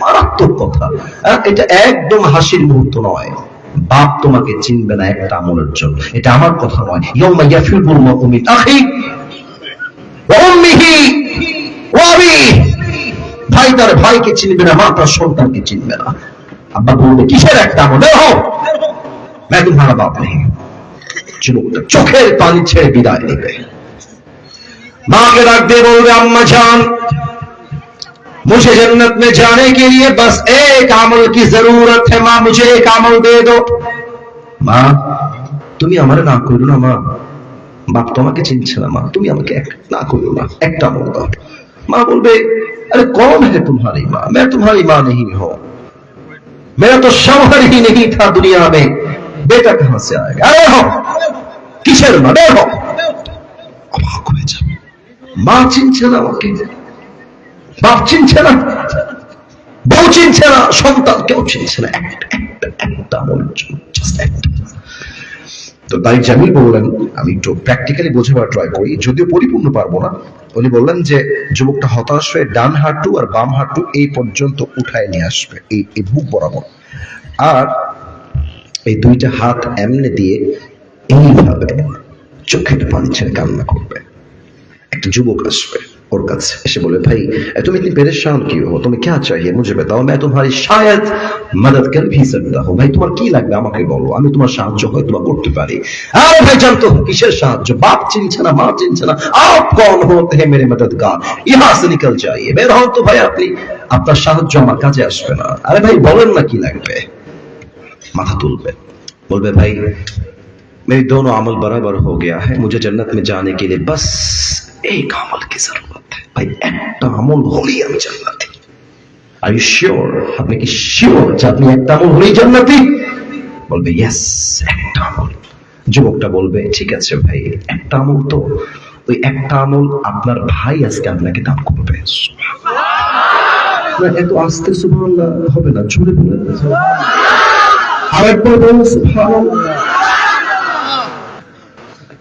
মারাত্মক কথা, এটা একদম হাসির মুহূর্ত নয়। বাপ তোমাকে চিনবে না একটা আমলের জন্য, এটা আমার কথা নয়। ইয়াউমা ইয়াফিরুল মারউ মিন আখি ওয়া উম্মিহি ওয়া আবিহি, ভাই তার ভাইকে চিনবে না, মা তার সন্তানকে চিনবে না। আব্বা বলবে, কিসের একটা আমল, দেখো मैं तुम्हारा बाप नहीं हूं। যুবকটা চোখের পানি ছেড়ে বিদায় নেবে। माँ के रख दे, बोल रहे अम्मा जान मुझे जन्नत में जाने के लिए बस एक अमल की जरूरत है, माँ मुझे एक अमल दे दो। माँ তুমি আমারে না করো না, মা বাপ তোমাকে চিনছে না, মা তুমি আমাকে না করো না, একটা আমল দাও। মা বলবে, अरे कौन है तुम्हारी माँ, मैं तुम्हारी माँ नहीं हूं, मेरा तो शौहर ही नहीं था दुनिया में, बेटा कहां से आएगा। अरे हो किसের মা, দেখো অবাক হয়ে যাবে, মা চিনছে না আমাকে, বাপ চিনছে না, বউ চিনছে না, সন্তান কেউ চিনছে না, একটা আমল, জাস্ট একটা। তো তাই জামিল বললেন, আমি একটু প্র্যাকটিক্যালি বোঝাবার ট্রাই করি, যদিও পরিপূর্ণ পারবো না। উনি বললেন যে যুবকটা হতাশ হয়ে ডান হাঁটু আর বাম হাঁটু এই পর্যন্ত উঠায় নিয়ে আসবে, এই বুক বরাবর, আর এই দুইটা হাত এমনি দিয়ে এইভাবে চোখে পানি ছেড়ে কান্না করবে। একটা যুবক আসবে ওর কাছে, এসে বলে, ভাই तुम इतनी परेशान क्यों हो, तुम्हें क्या चाहिए मुझे बताओ, मैं तुम्हारी शायद मदद कर भी सकता हूं, ভাই তোমার কি লাগবে আমাকে বলো, আমি তোমার সাহায্য হয়তো করতে পারি। আরে ভাই জানতো কিসের সাহায্য, বাপ চিনছে না, মা চিনছে না, आप कौन होते हैं मेरे मददगार, यहां से निकल जाइए, বের হন তো ভাই, আপনি, আপনার সাহায্য আমার কাজে আসবে না। আরে ভাই বলেন না কি লাগবে। মাথা তুলবে, বলবে, ভাই मेरे दोनों अमल बराबर हो गया है, मुझे जन्नत में जाने के लिए बस एक अमल की जरूरत है, भाई একটা আমল হলেই আমি জান্নাতি। আর ইউ শিওর, আপনি কি শিওর যে আপনি একটা আমল হলেই জান্নাতি? বলবে ইয়েস, একটা আমল। যুবকটা বলবে, ঠিক আছে ভাই, একটা আমল তো, ওই একটা আমল আপনার ভাই আজকে আপনাকে দান করবে। সুবহানাল্লাহ, এত আস্তে সুবহানাল্লাহ হবে না, জোরে বলেন, আরেকবার বলুন সুবহানাল্লাহ।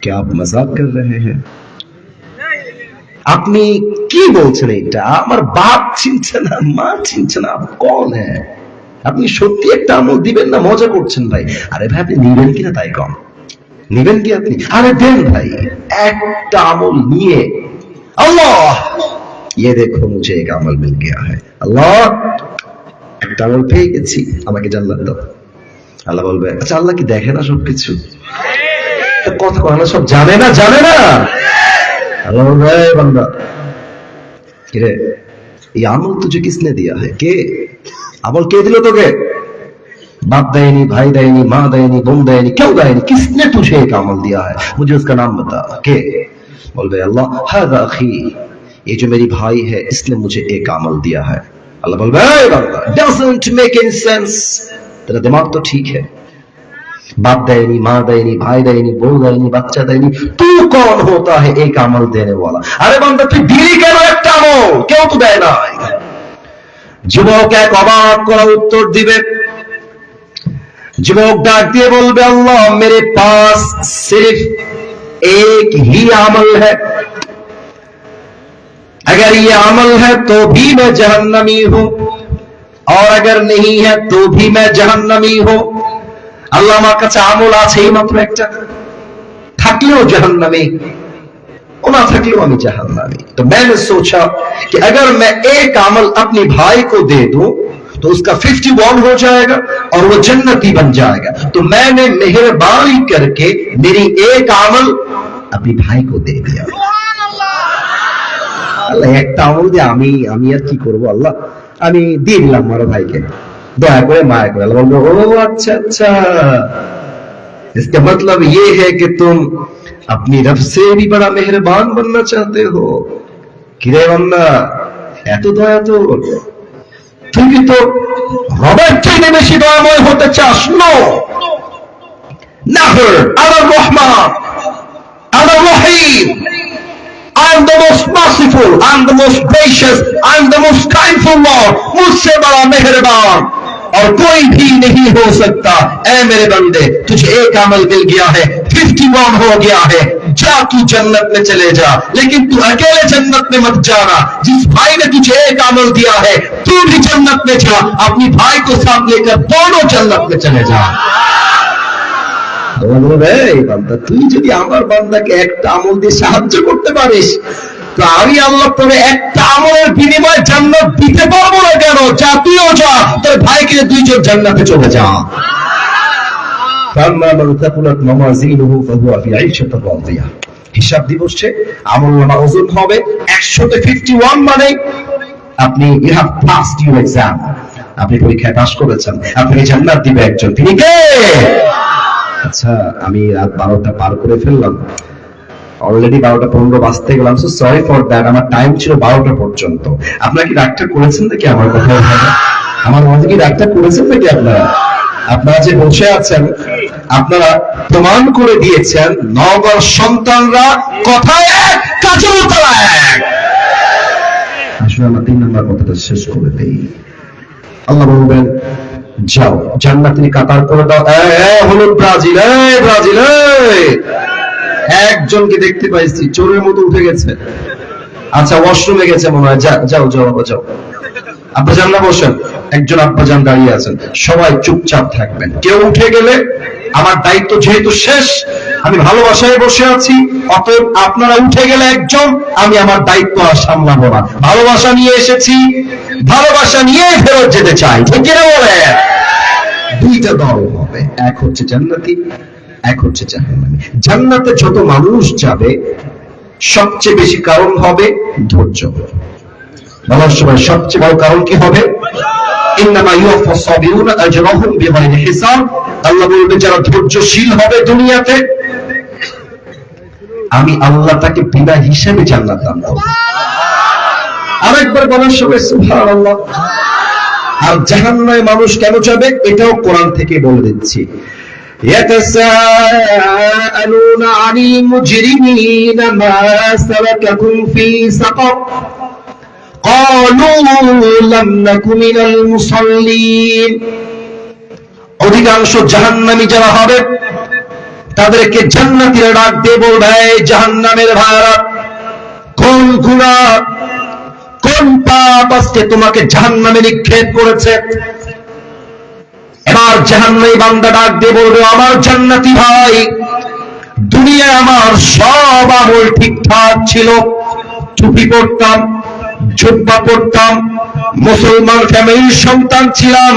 क्या आप मजाक कर रहे हैं? আপনি কি বলছেন এটা? আমার বাপ চিনছে না, মা চিনছে না, কোন হ্যাঁ? আপনি সত্যি একটা আমল দিবেন না মজা করছেন ভাই? আরে ভাই আপনি নিবেন কিনা তাই কম, নিবেন কি আপনি? আরে দেন ভাই, একটা আমল নিয়ে, আল্লাহ ये देखो मुझे एक अमल मिल गया है, আল্লাহ একটা আমল পেয়ে গেছি, আমাকে জান্নাত দাও। আল্লাহ বলবে, আচ্ছা আল্লাহ কি দেখে না সবকিছু? কথা বলা সব জানে না, জানে না। আল্লাহ বলবে, বান্দা কিরে, এই আমল তুঝে কিসনে দিয়া है, কে আমল কে দিল তোকে? बाप देनी, भाई देनी, माँ देनी, बहन देनी, क्यों देनी, किसने तुझे एक अमल दिया है, मुझे उसका नाम बता। के बोल अल्लाह, हादा अखी, ये जो मेरी भाई है इसने मुझे एक अमल दिया है। अल्लाह बोल डजंट मेक एनी सेंस, तेरा दिमाग तो ठीक है, बाप देनी, माँ देनी, भाई देनी, बहू देनी, बच्चा देनी, तू कौन होता है एक अमल देने वाला? अरे बंदा তুই দিলি কেন একটা আমল, কেউ তো দেয় না। যুবক এক অবাক করা উত্তর দিবে। যুবক ডাক দিয়ে বলবে, अल्लाह मेरे पास सिर्फ एक ही अमल है, अगर ये अमल है तो भी मैं जहन्नमी हूं, और अगर नहीं है तो भी मैं जहन्नमी हूं। अल्लाह আমার কাছে আমল আছে এই মাত্র একটা, থাকলেও জাহান্নামী, ও না থাকলেও আমি জাহান্নামী। तो मैंने सोचा कि अगर मैं एक अमल अपने भाई को दे दूं तो उसका 51 हो जाएगा और वो जन्नती बन जाएगा, तो मैंने मेहरबानी करके मेरी एक अमल अपने भाई को दे दिया। আল্লাহ একটা আমল দিয়ে আমি আর কি করব, আল্লাহ আমি দিয়ে দিলাম আমার ভাইকে, দয়া করে মায়া করে। আল্লাহ বলবে, ও अच्छा अच्छा, इसका मतलब ये है कि तुम अपनी रब से भी बड़ा मेहरबान बनना चाहते हो। किरे बंदा এত দয়া তোর, তুই কি তো রবের চাইতে বেশি দয়াময় হতে চাস? No, never. আল্লাহ রহমান, আল্লাহ রহিম, I am the most merciful, I am the most gracious, I am the most kindful Lord, मुझसे बड़ा मेहरबान और कोई भी नहीं हो सकता। ऐ मेरे बंदे, तुझे एक अमल मिल गया है, 51 हो गया है, जा तू जन्नत में चले जा, लेकिन तू अकेले जन्नत में मत जाना। जिस भाई ने तुझे एक अमल दिया है, तू भी जन्नत में जा, अपनी भाई को साथ लेकर दोनों जन्नत में चले जा। তুই যদি আমার বান্দাকে একটা আমল দিয়ে সাহায্য করতে পারিস, তো আমি আল্লাহ তোরে একটা আমলের বিনিময়ে জান্নাত দিতে পারবো না কেন? যা তুইও যা, তোর ভাইকে দুইজন জান্নাতে চলে যা। হিসাব দিবসে আমলনামা ওজন হবে 100তে 51, মানে আপনি you have passed your exam, আপনি পরীক্ষায় পাস করেছেন, আপনি জান্নাত দিবে একজন, তিনি কে? আচ্ছা আমি রাত 12টা পার করে ফেললাম, অলরেডি 12:15 বাজতে গেলাম, সো সরি ফর দ্যাট। আমার টাইম ছিল 12টা পর্যন্ত। আপনারা কি রাগটা করেছেন নাকি আমার কথা? আমার মধ্যে কি রাগটা করেছেন নাকি আপনারা? আপনারা যে বসে আছেন, আপনারা প্রমাণ করে দিয়েছেন নগর সন্তানরা কথায় এক, কাজেও তারা এক। আসলে আমার 3 আমার কথাটা শেষ করে দেই। আল্লাহ বলবেন যাও জান্নাতের কাতার করে দাও। হলো ব্রাজিল, ব্রাজিল, একজনকে দেখতে পাইছি চোরের মতো উঠে গেছে। আচ্ছা ওয়াশরুমে গেছে মনে হয়, যাও যাও বাবা যাও। আব্বাজান না বসেন, একজন আব্বাজান দাঁড়িয়ে আছেন, সবাই চুপচাপ থাকবেন। কেউ উঠে গেলে আমার দায়িত্ব যেহেতু শেষ, আমি ভালোবাসায় বসে আছি, অতএব আপনারা উঠে গেলে একজন, আমি আমার দায়িত্ব আর সামলাবো না। ভালোবাসা নিয়ে এসেছি, ভালোবাসা নিয়ে ফেরত যেতে চাই, ঠিক কিনা বলেন? দুইটা দল হবে, এক হচ্ছে জান্নাতি, এক হচ্ছে জাহান্নামী। জান্নাতে যত মানুষ যাবে সবচেয়ে বেশি কারণ হবে ধৈর্য। বলার সময় সবচেয়ে বড় কারণ কি হবে? ইন্নামা ইউওয়াফাস সাবিরুনা আজরাহুম বিগাইরি হিসাব। আল্লাহ বলবে যারা ধৈর্যশীল হবে দুনিয়াতে, আমি আল্লাহ তাকে বিনা হিসাবে জান্নাত দান করব। আরেকবার বলার সময় সুবহানাল্লাহ। আর জাহান্নামে মানুষ কেন যাবে এটাও কোরআন থেকে বলে দিচ্ছি। ইয়াতাসাআলুনা আনিল মুজরিমিনা মা সালাকাকুম ফি সাকার قالوا لم نك من المصلين। অধিকাংশ জাহান্নামী যারা হবে তাদেরকে জান্নাতীরা ডাক দিয়ে বলবে, জাহান্নামের ভাইরা, কোন গুনাহ কোন পাপ আজকে তোমাকে জাহান্নামে নিক্ষেপ করেছে? এবার জাহান্নামী বান্দা ডাক দিয়ে বলবে, আমার জান্নাতি ভাই, দুনিয়ায় আমার সব আমল ঠিকঠাক ছিল, টুপি পরতাম, জুব্বা পরতাম, মুসলমান ফ্যামিলির সন্তান ছিলাম,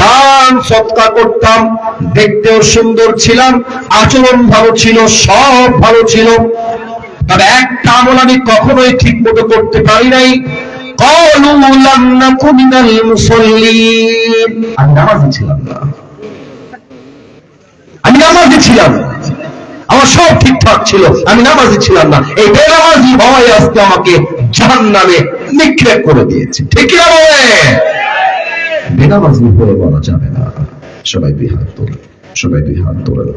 দান সদকা করতাম, দেখতেও সুন্দর ছিলাম, আচরণ ভালো ছিল, সব ভালো ছিল, তবে একটা আমল আমি কখনোই ঠিক মতো করতে পারি নাই। ক্বালু লাম নাকু মিনাল মুসাল্লিন। আমি নামাজি ছিলাম না, আমি নামাজি ছিলাম না, আমার সব ঠিকঠাক ছিল, আমি নামাজি ছিলাম না। এই বেনামাজি হওয়াই আজকে আমাকে জাহান্নামে নিক্ষেপ করে দিয়েছে, ঠিক কি বলে? বেনামাজি হয়ে বলা যাবে না। সবাই দুই হাত তোলেন, সবাই দুই হাত তোলেন।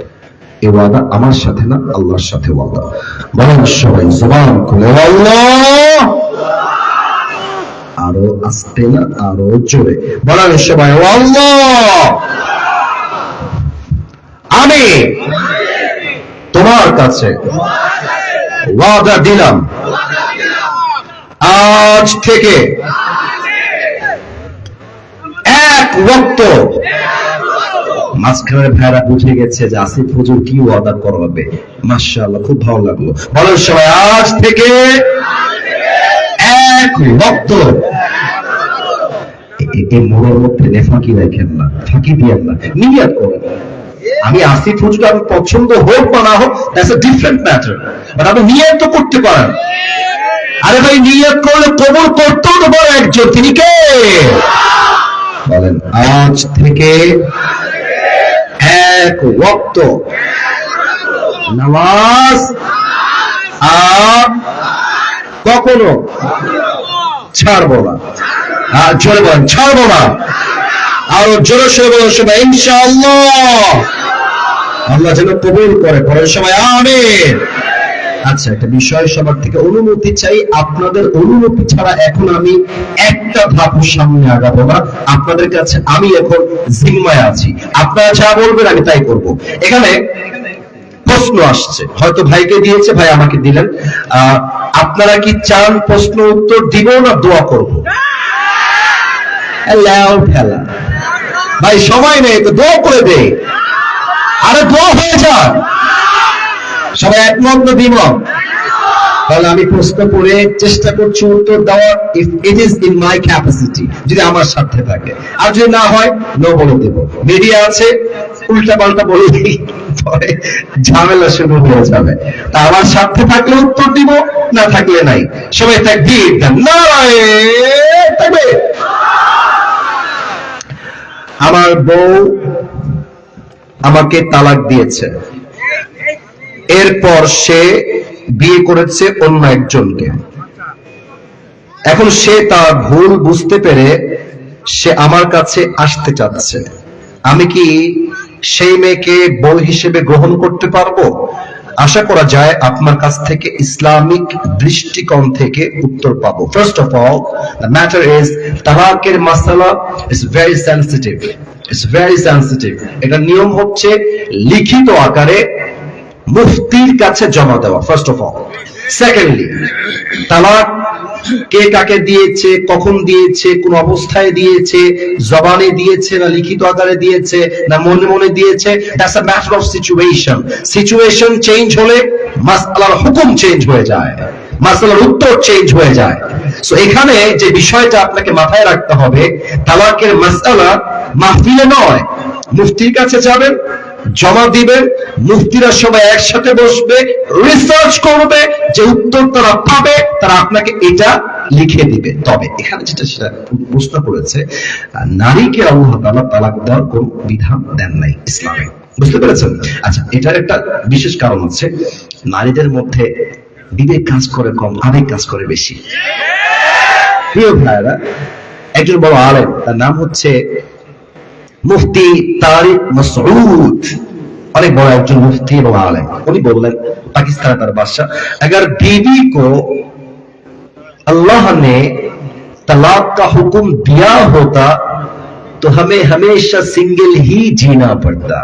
এই ওয়াদা আমার সাথে না, আল্লাহর সাথে ওয়াদা। বলেন সবাই জবান খুলে আল্লাহ। আরো আস্তে না, আরো জোরে বলেন সবাই আল্লাহ। আমি তোমার কাছে ওয়াদা দিলাম, আজ থেকে এক ওয়াক্ত। মাঝখানের ভাইরা বুঝে গেছে যে আসিফ হুজুর কি ওয়াদা করবে। মাশাআল্লাহ, খুব ভালো লাগলো। বলেন সবাই আজ থেকে এক ওয়াক্ত। এই মোড়ের মধ্যে নেফাকি রাখেন না, ফাঁকি দিয়েন না, নিয়ত করেন। আমি আসিফ হুজুর আমি পছন্দ হোক বা না হোক, that's a different matter, but আপনি নিয়ত তো করতে পারেন। আরে ভাই, নিয়ত করলে কবুল করতেও তো বড় একজন, তিনি কে? বলেন আজ থেকে এক ওয়াক্ত নামাজ আর কখনো ছাড়বো না। আর জোরে বলেন ছাড়বো না। আর জোরে সরে বলেন সবাই ইনশাআল্লাহ। আল্লাহ যেন কবুল করে, পরের সবাই আমিন। আচ্ছা, একটা বিষয় সবার থেকে অনুমতি চাই। আপনাদের অনুমতি ছাড়া এখন আমি একটা ধাপ সামনে আগাবো না। আপনাদের কাছে আমি এখন জিম্মায় আছি, আপনারা যা বলবেন আমি তাই করব। এখানে প্রশ্ন আসছে, হয়তো ভাইকে দিয়েছে, ভাই আমাকে দিলেন। আপনারা কি চান প্রশ্ন উত্তর দিব না দোয়া করব? খেলা ভাই, সময় নেই তো, দোয়া করে দে। আরে দোয়া হয়ে যাক, সবাই একমত না দ্বিমত? তাহলে আমি প্রশ্ন করে চেষ্টা করছি উত্তর দেওয়ার, if it is in my capacity, যদি আমার সাথে থাকে। আর যদি না হয় নো বলে দেব। মিডিয়া আছে, উল্টা পাল্টা বলে দিই, পরে ঝামেলা শুরু হয়ে যাবে। তা আমার সাথে থাকলে উত্তর দিব, না থাকলে নাই। সবাই তাকবীর দেন, নারায়ে তাকবীর। আমার বউ আমাকে তালাক দিয়েছে, এরপর সে বিয়ে করেছে অন্য একজনকে। এখন সে তার ভুল বুঝতে পেরে সে আমার কাছে আসতে চাচ্ছে। আমি কি সেই মেয়েকে বউ হিসেবে গ্রহণ করতে পারবো? আশা করা যায় আপনার কাছ থেকে ইসলামিক দৃষ্টিকোণ থেকে উত্তর পাবো। First of all, the matter is তালাকের মাসালা is very sensitive. It's very sensitive. এটা নিয়ম হচ্ছে লিখিত আকারে মুফতির কাছে জমা দেওয়া, ফার্স্ট অফ অল। সেকেন্ডলি, তালাক কে কাকে দিয়েছে, কখন দিয়েছে, কোন অবস্থায় দিয়েছে, জবানে দিয়েছে না লিখিত আকারে দিয়েছে না মনে মনে দিয়েছে, that's a matter of situation. Situation change হলে মাসআলার হুকুম চেঞ্জ হয়ে যায়, মাসআলার উত্তর চেঞ্জ হয়ে যায়। সো এখানে যে বিষয়টা আপনাকে মাথায় রাখতে হবে, তালাকের মাসআলা মাহফিলে নয়, মুফতির কাছে যাবেন, জমা দিবেন, মুফতিরা সবাই একসাথে বসবে, রিসার্চ করবে, যে উত্তর তারা পাবে তারা আপনাকে এটা লিখে দিবে। তবে এখানে যেটা সেটা প্রশ্ন করেছে, নারীকে আল্লাহ তাআলা তালাক দেওয়ার কোন বিধান দেন নাই ইসলামে, বুঝতে পেরেছেন? আচ্ছা, এটার একটা বিশেষ কারণ আছে, নারীদের মধ্যে বিবেক কাজ করে কম, আবেগ কাজ করে বেশি। প্রিয় ভাইরা, একজন বড় আলেম, তার নাম হচ্ছে মুফতি তারিক মাসউদ, অনেক বড় একজন মুফতি এবং আলেম। উনি বললেন, पाकिस्तान তার বাদশাহ, अगर बीवी को अल्लाह ने तलाक का हुक्म दिया होता तो हमें हमेशा सिंगल ही जीना पड़ता।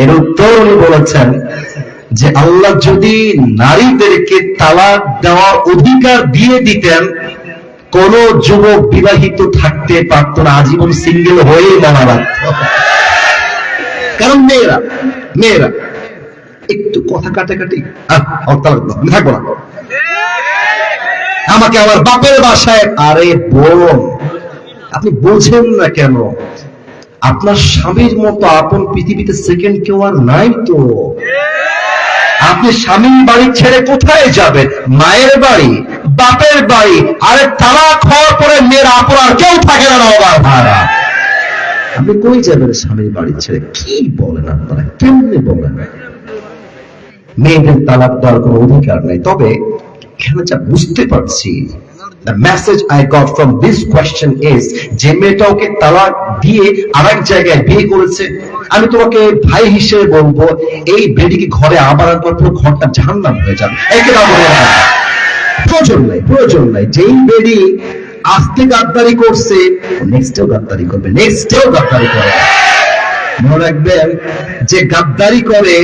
এর উত্তর উনি বলেছেন যে আল্লাহ যদি নারীদেরকে তালাক দেওয়ার অধিকার দিয়ে দিতেন, কোন যুবক বিবাহিত থাকতে পারত না, আজীবন সিঙ্গেল হয়ে মারা লাগত। কারণ মেয়েরা একটু কথা কাটাকাটি, আমি থাকবো না, আমাকে আমার বাপের বাসায়। আরে বোন, আপনি বোঝেন না কেন? আপনার স্বামীর মতো আপন পৃথিবীতে সেকেন্ড কেউ আর নাই তো। আপনি স্বামীর বাড়ি ছেড়ে কোথায় যাবেন? মায়ের বাড়ি, বাপের বাড়ি। আরে তালাক হওয়ার পরে মেয়ের আপন আর কেউ থাকে না বাবার ভাড়া। আপনি কই যাবেন স্বামীর বাড়ি ছেড়ে? কি বলেন আপনারা, কেমনে বলেন? মেয়েদের তালাক দেওয়ার কোনো অধিকার নেই। তবে এখানে যা বুঝতে পারছি, the message I got from this question is, যে মেয়েটা ওকে তালাক দিয়ে আরেক জায়গায় বিয়ে করেছে, আমি তোমাকে ভাই হিসেবে বলবো, এই বেডিকে ঘরে আবার একবার পুরো ঘরটা জাহান্নাম হয়ে যাবে। প্রয়োজন নাই। যেই বেডি আজকে গাদ্দারি করছে, নেক্সটেও গাদ্দারি করবে, নেক্সটেও গাদ্দারি করবে। মনে রাখবেন, যে গাদ্দারি করে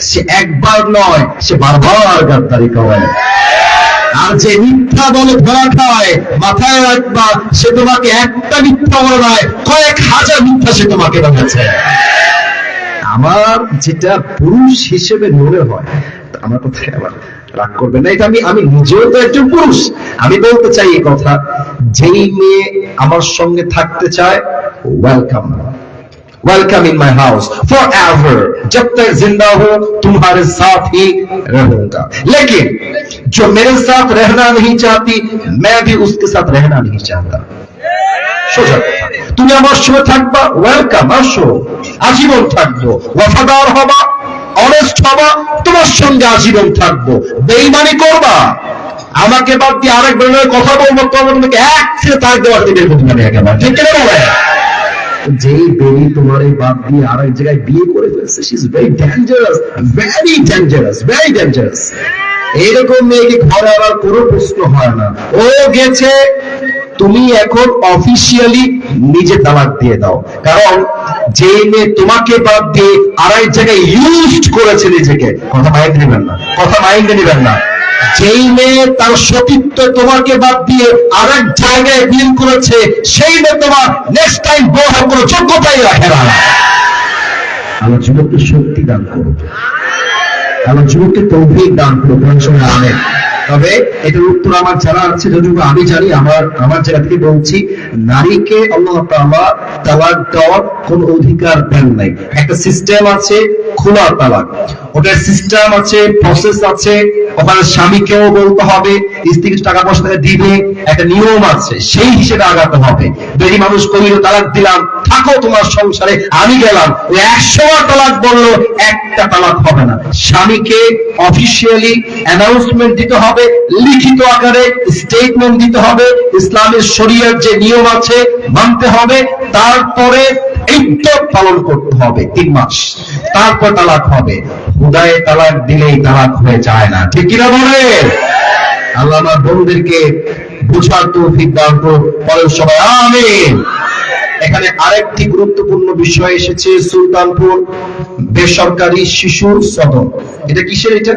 সে একবার নয়, সে বারবার গাদ্দারি করে। আর যে মিথ্যা বলে ধরা খায়, মাথায় রাখবা, সে তোমাকে একটা মিথ্যা বলে নয়, কয়েক হাজার মিথ্যা সে তোমাকে বলেছে। আমার যেটা পুরুষ হিসেবে মনে হয়, আমার কথায় আবার রাগ করবে না, এটা আমি নিজেও তো একজন পুরুষ, আমি বলতে চাই এই কথা, যেই মেয়ে আমার সঙ্গে থাকতে চায়, welcome, welcome in my house for ever, जब तक जिंदा हो तुम्हारे साथ ही रहूंगा। लेकिन जो मेरे साथ रहना नहीं चाहती, मैं भी उसके साथ रहना नहीं चाहता। সোজা কথা, তুমি আমার সঙ্গে থাকবা, ওয়েলকাম, আসো, আজীবন থাকবো। ওয়াফাদার হবা, অনেস্ট হবা, তোমার সঙ্গে আজীবন থাকবো। বেঈমানি করবা, আমাকে বাদ দিয়ে আরেক বেলায় কথা বলবো, তোমাকে এক ছেড়ে তাক দেওয়ার দিকে একেবারে, ঠিক কিনা বলে? যেই বেরি তোমার এই বাদ দিয়ে আর এক জায়গায় বিয়ে করে ফেলছে, she is very dangerous, very dangerous, very dangerous. এইরকম মেয়েকে ঘরে আবার কোনো প্রশ্ন হয় না। ও গেছে, তুমি এখন অফিসিয়ালি নিজে তালাক দিয়ে দাও। কারণ যে মেয়ে তোমাকে বাদ দিয়ে আর এক জায়গায় ইউজড করেছে নিজেকে, কথা মাইন্ড নেবেন না, কথা মাইন্ডে নেবেন না। যেই মেয়ে তার সতীত্ব তোমাকে বাদ দিয়ে আরেক জায়গায় বিয়ে করেছে, সেই মেয়ে তোমার নেক্সট টাইম বউ হওয়ার কোনো যোগ্যতাই রাখে না। আমার যুবককে শক্তি দান করো, আমার যুবককে তৌফিক দান করো, কোন সময় আনেন। তবে এটার উত্তর আমার জানা আছে, যদিও আমি জানি, আমার জায়গা থেকে বলছি, নারীকে আল্লাহ তাআলা তালাক দেওয়ার কোন অধিকার দেন নাই। একটা সিস্টেম আছে খোলা তালাক, ওটার সিস্টেম আছে, প্রসেস আছে, ওখানে স্বামীকেও বলতে হবে, স্ত্রীকে টাকা পয়সা দিবে, একটা নিয়ম আছে, সেই হিসেবে আগাতে হবে। বেরি মানুষ কইল তালাক দিলাম, থাকো তোমার সংসারে, আমি গেলাম, ওই 100 বার তালাক বললো, একটা তালাক হবে না। স্বামীকে অফিসিয়ালি অ্যানাউন্সমেন্ট দিতে হবে, লিখিত আকারে স্টেটমেন্ট দিতে হবে, ইসলামের শরীয়ত যে নিয়ম আছে মানতে হবে, তারপরে ইদ্দত পালন করতে হবে 3 মাস, তারপর তালাক হবে। হুদায়ে তালাক দিলেই তালাক হয়ে যায় না, ঠিক কিনা বলেন? আল্লাহ আমার বোনদেরকে বুঝার তৌফিক দান করুন, বলেন সবাই আমিন। এখানে আরেকটি গুরুত্বপূর্ণ বিষয় এসেছে, সুলতানপুর বেসরকারি শিশু সদন। এটা কিসের? এটা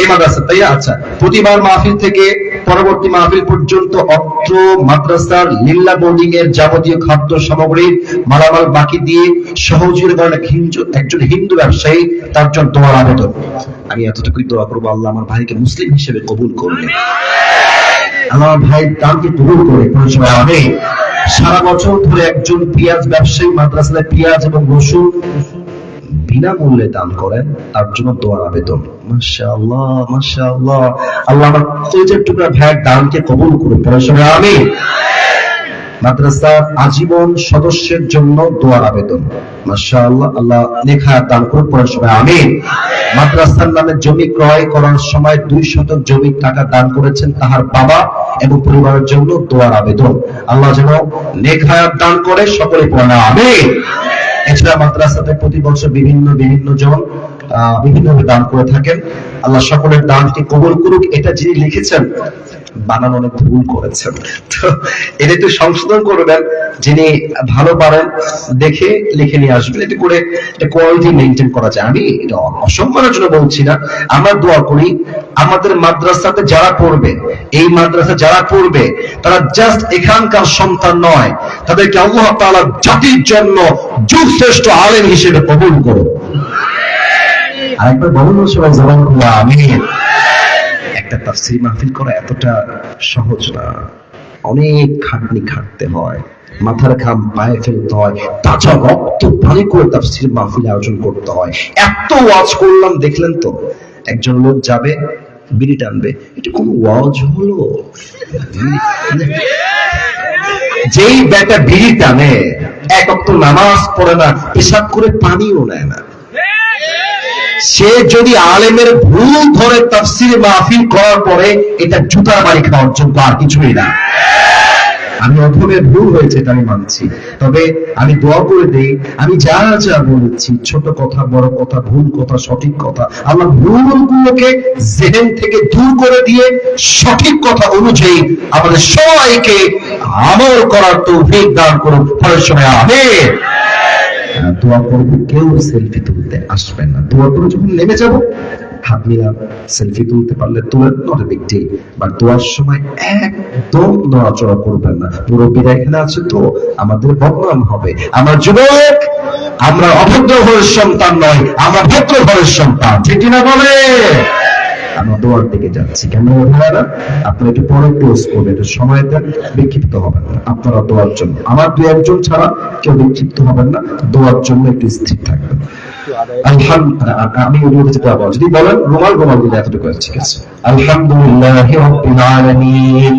এই মাদ্রাসা, তাই না? আচ্ছা, প্রতিবার মাহফিল থেকে পরবর্তী মাহফিল পর্যন্ত অত্র মাদ্রাসার লিল্লা বোর্ডিং এর যাবতীয় খাদ্য সামগ্রীর মালামাল বাকি দিয়ে সহযোগিতা করেন একজন হিন্দু ব্যবসায়ী, তার জন্য দোয়ার আবেদন। আমি এতটুকুই দোয়া করবো, আল্লাহ আমার ভাইকে মুসলিম হিসেবে কবুল করবে, আল্লাহ আমার ভাইয়ের দানকে কবুল করে। আমি সারা বছর ধরে একজন পেঁয়াজ ব্যবসায়ী মাদ্রাসায় পেঁয়াজ এবং রসুন বিনামূল্যে দান করেন, তার জন্য দোয়ার আবেদন। মাশাআল্লাহ মাশাআল্লাহ, আল্লাহ আমার কলিজার টুকরা ভাইয়ের দানকে কবুল করুন, পড়াশোনা আমি। মাদ্রাসার আজীবন সদস্যের জন্য দোয়ার আবেদন। মাশাআল্লাহ, আল্লাহ নেখা দান করুন, পড়াশোনা আমি। মাদ্রাসার নামে জমি ক্রয় করার সময় 2 শতক জমির টাকা দান করেছেন তাহার বাবা এবং পরিবারের জন্য দোয়ার আবেদন। আল্লাহ যেন নেখা দান করে, সকলে পড়া আমি। এছাড়া মাদ্রাসাতে প্রতি বছর বিভিন্ন জন বিভিন্নভাবে দান করে থাকেন, আল্লাহ সকলের দানকে কবুল করুক। এটা যিনি লিখেছেন বানান অনেক ভুল করেছেন, তো এটা একটু সংশোধন করবেন, যিনি ভালো পারেন দেখে লিখে নিয়ে আসবেন, এতে করে এটা কোয়ালিটি মেনটেন করা যায়। আমি এটা অসম্মানের জন্য বলছি না, আমরা দোয়া করি আমাদের মাদ্রাসাতে যারা পড়বে, এই মাদ্রাসা যারা পড়বে, তারা জাস্ট এখানকার সন্তান নয়, তাদেরকে আল্লাহ তাআলা জাতির জন্য যুগশ্রেষ্ঠ আলেম হিসেবে কবুল করুন। আরেকবার বলুন সবাই জাযাকাল্লাহু আমিন। একটা তাফসীর মাহফিল করা এতটা সহজ না, অনেক খাটনি খাটতে হয়, মাথার ঘাম পায়ে ফেলতে হয়, তাজা রক্ত পানি করে তাফসীর মাহফিল আয়োজন করতে হয়। এত ওয়াজ করলাম, দেখলেন তো, একজন লোক যাবে বিড়ি টানবে, এটা কোন ওয়াজ হলো? যেই বেটা বিড়ি টানে, এক ওয়াক্ত নামাজ পড়ে না, পেশাব করে পানিও নেয় না, সে যদি আলেমের ভুল ধরে তাফসীর মাহফিল করার পরে এটা জুতার বাড়ি খাওয়ার জন্য আর কিছুই না। আমি অথবা ভুল হয়েছে এটা আমি মানছি, তবে আমি দোয়া করে দেই, আমি যা যা বলেছি, ছোট কথা বড় কথা ভুল কথা সঠিক কথা, আল্লাহ ভুলগুলোকে জেহেন থেকে দূর করে দিয়ে সঠিক কথা অনুযায়ী আমাদের সবাইকে আমল করার তৌফিক দান করুন, ফলের সময় আমিন। দোয়া করবো, কেউ সেলফি তুলতে আসবেন না, দোয়া করে যখন নেমে যাব হাত মিলান, সেলফি তুলতে পারলে তুলেন, not a big deal, but দোয়ার সময় একদম নড়াচড়া করবেন না। মুরব্বীরা এখানে আছে তো, আমাদের বদনাম হবে। আমার যুবক, আমরা অভদ্র ঘরের সন্তান নয়, আমরা ভদ্র ঘরের সন্তান, ঠিক কিনা বলে? আমরা দোয়ার দিকে যাচ্ছি, কেন ভাইরা? আপনারা একটু পরে ক্লোজ করবেন, একটু সময় দেন, বিক্ষিপ্ত হবেন না। আপনারা দোয়ার জন্য, আমার 2-1 জন ছাড়া কেউ বিক্ষিপ্ত হবেন না, দোয়ার জন্য একটু স্থির থাকবেন। আমি যদি বলেন রুমাল দিলে এতটুকু, ঠিক আছে? আলহামদুলিল্লাহি রাব্বিল আলামিন।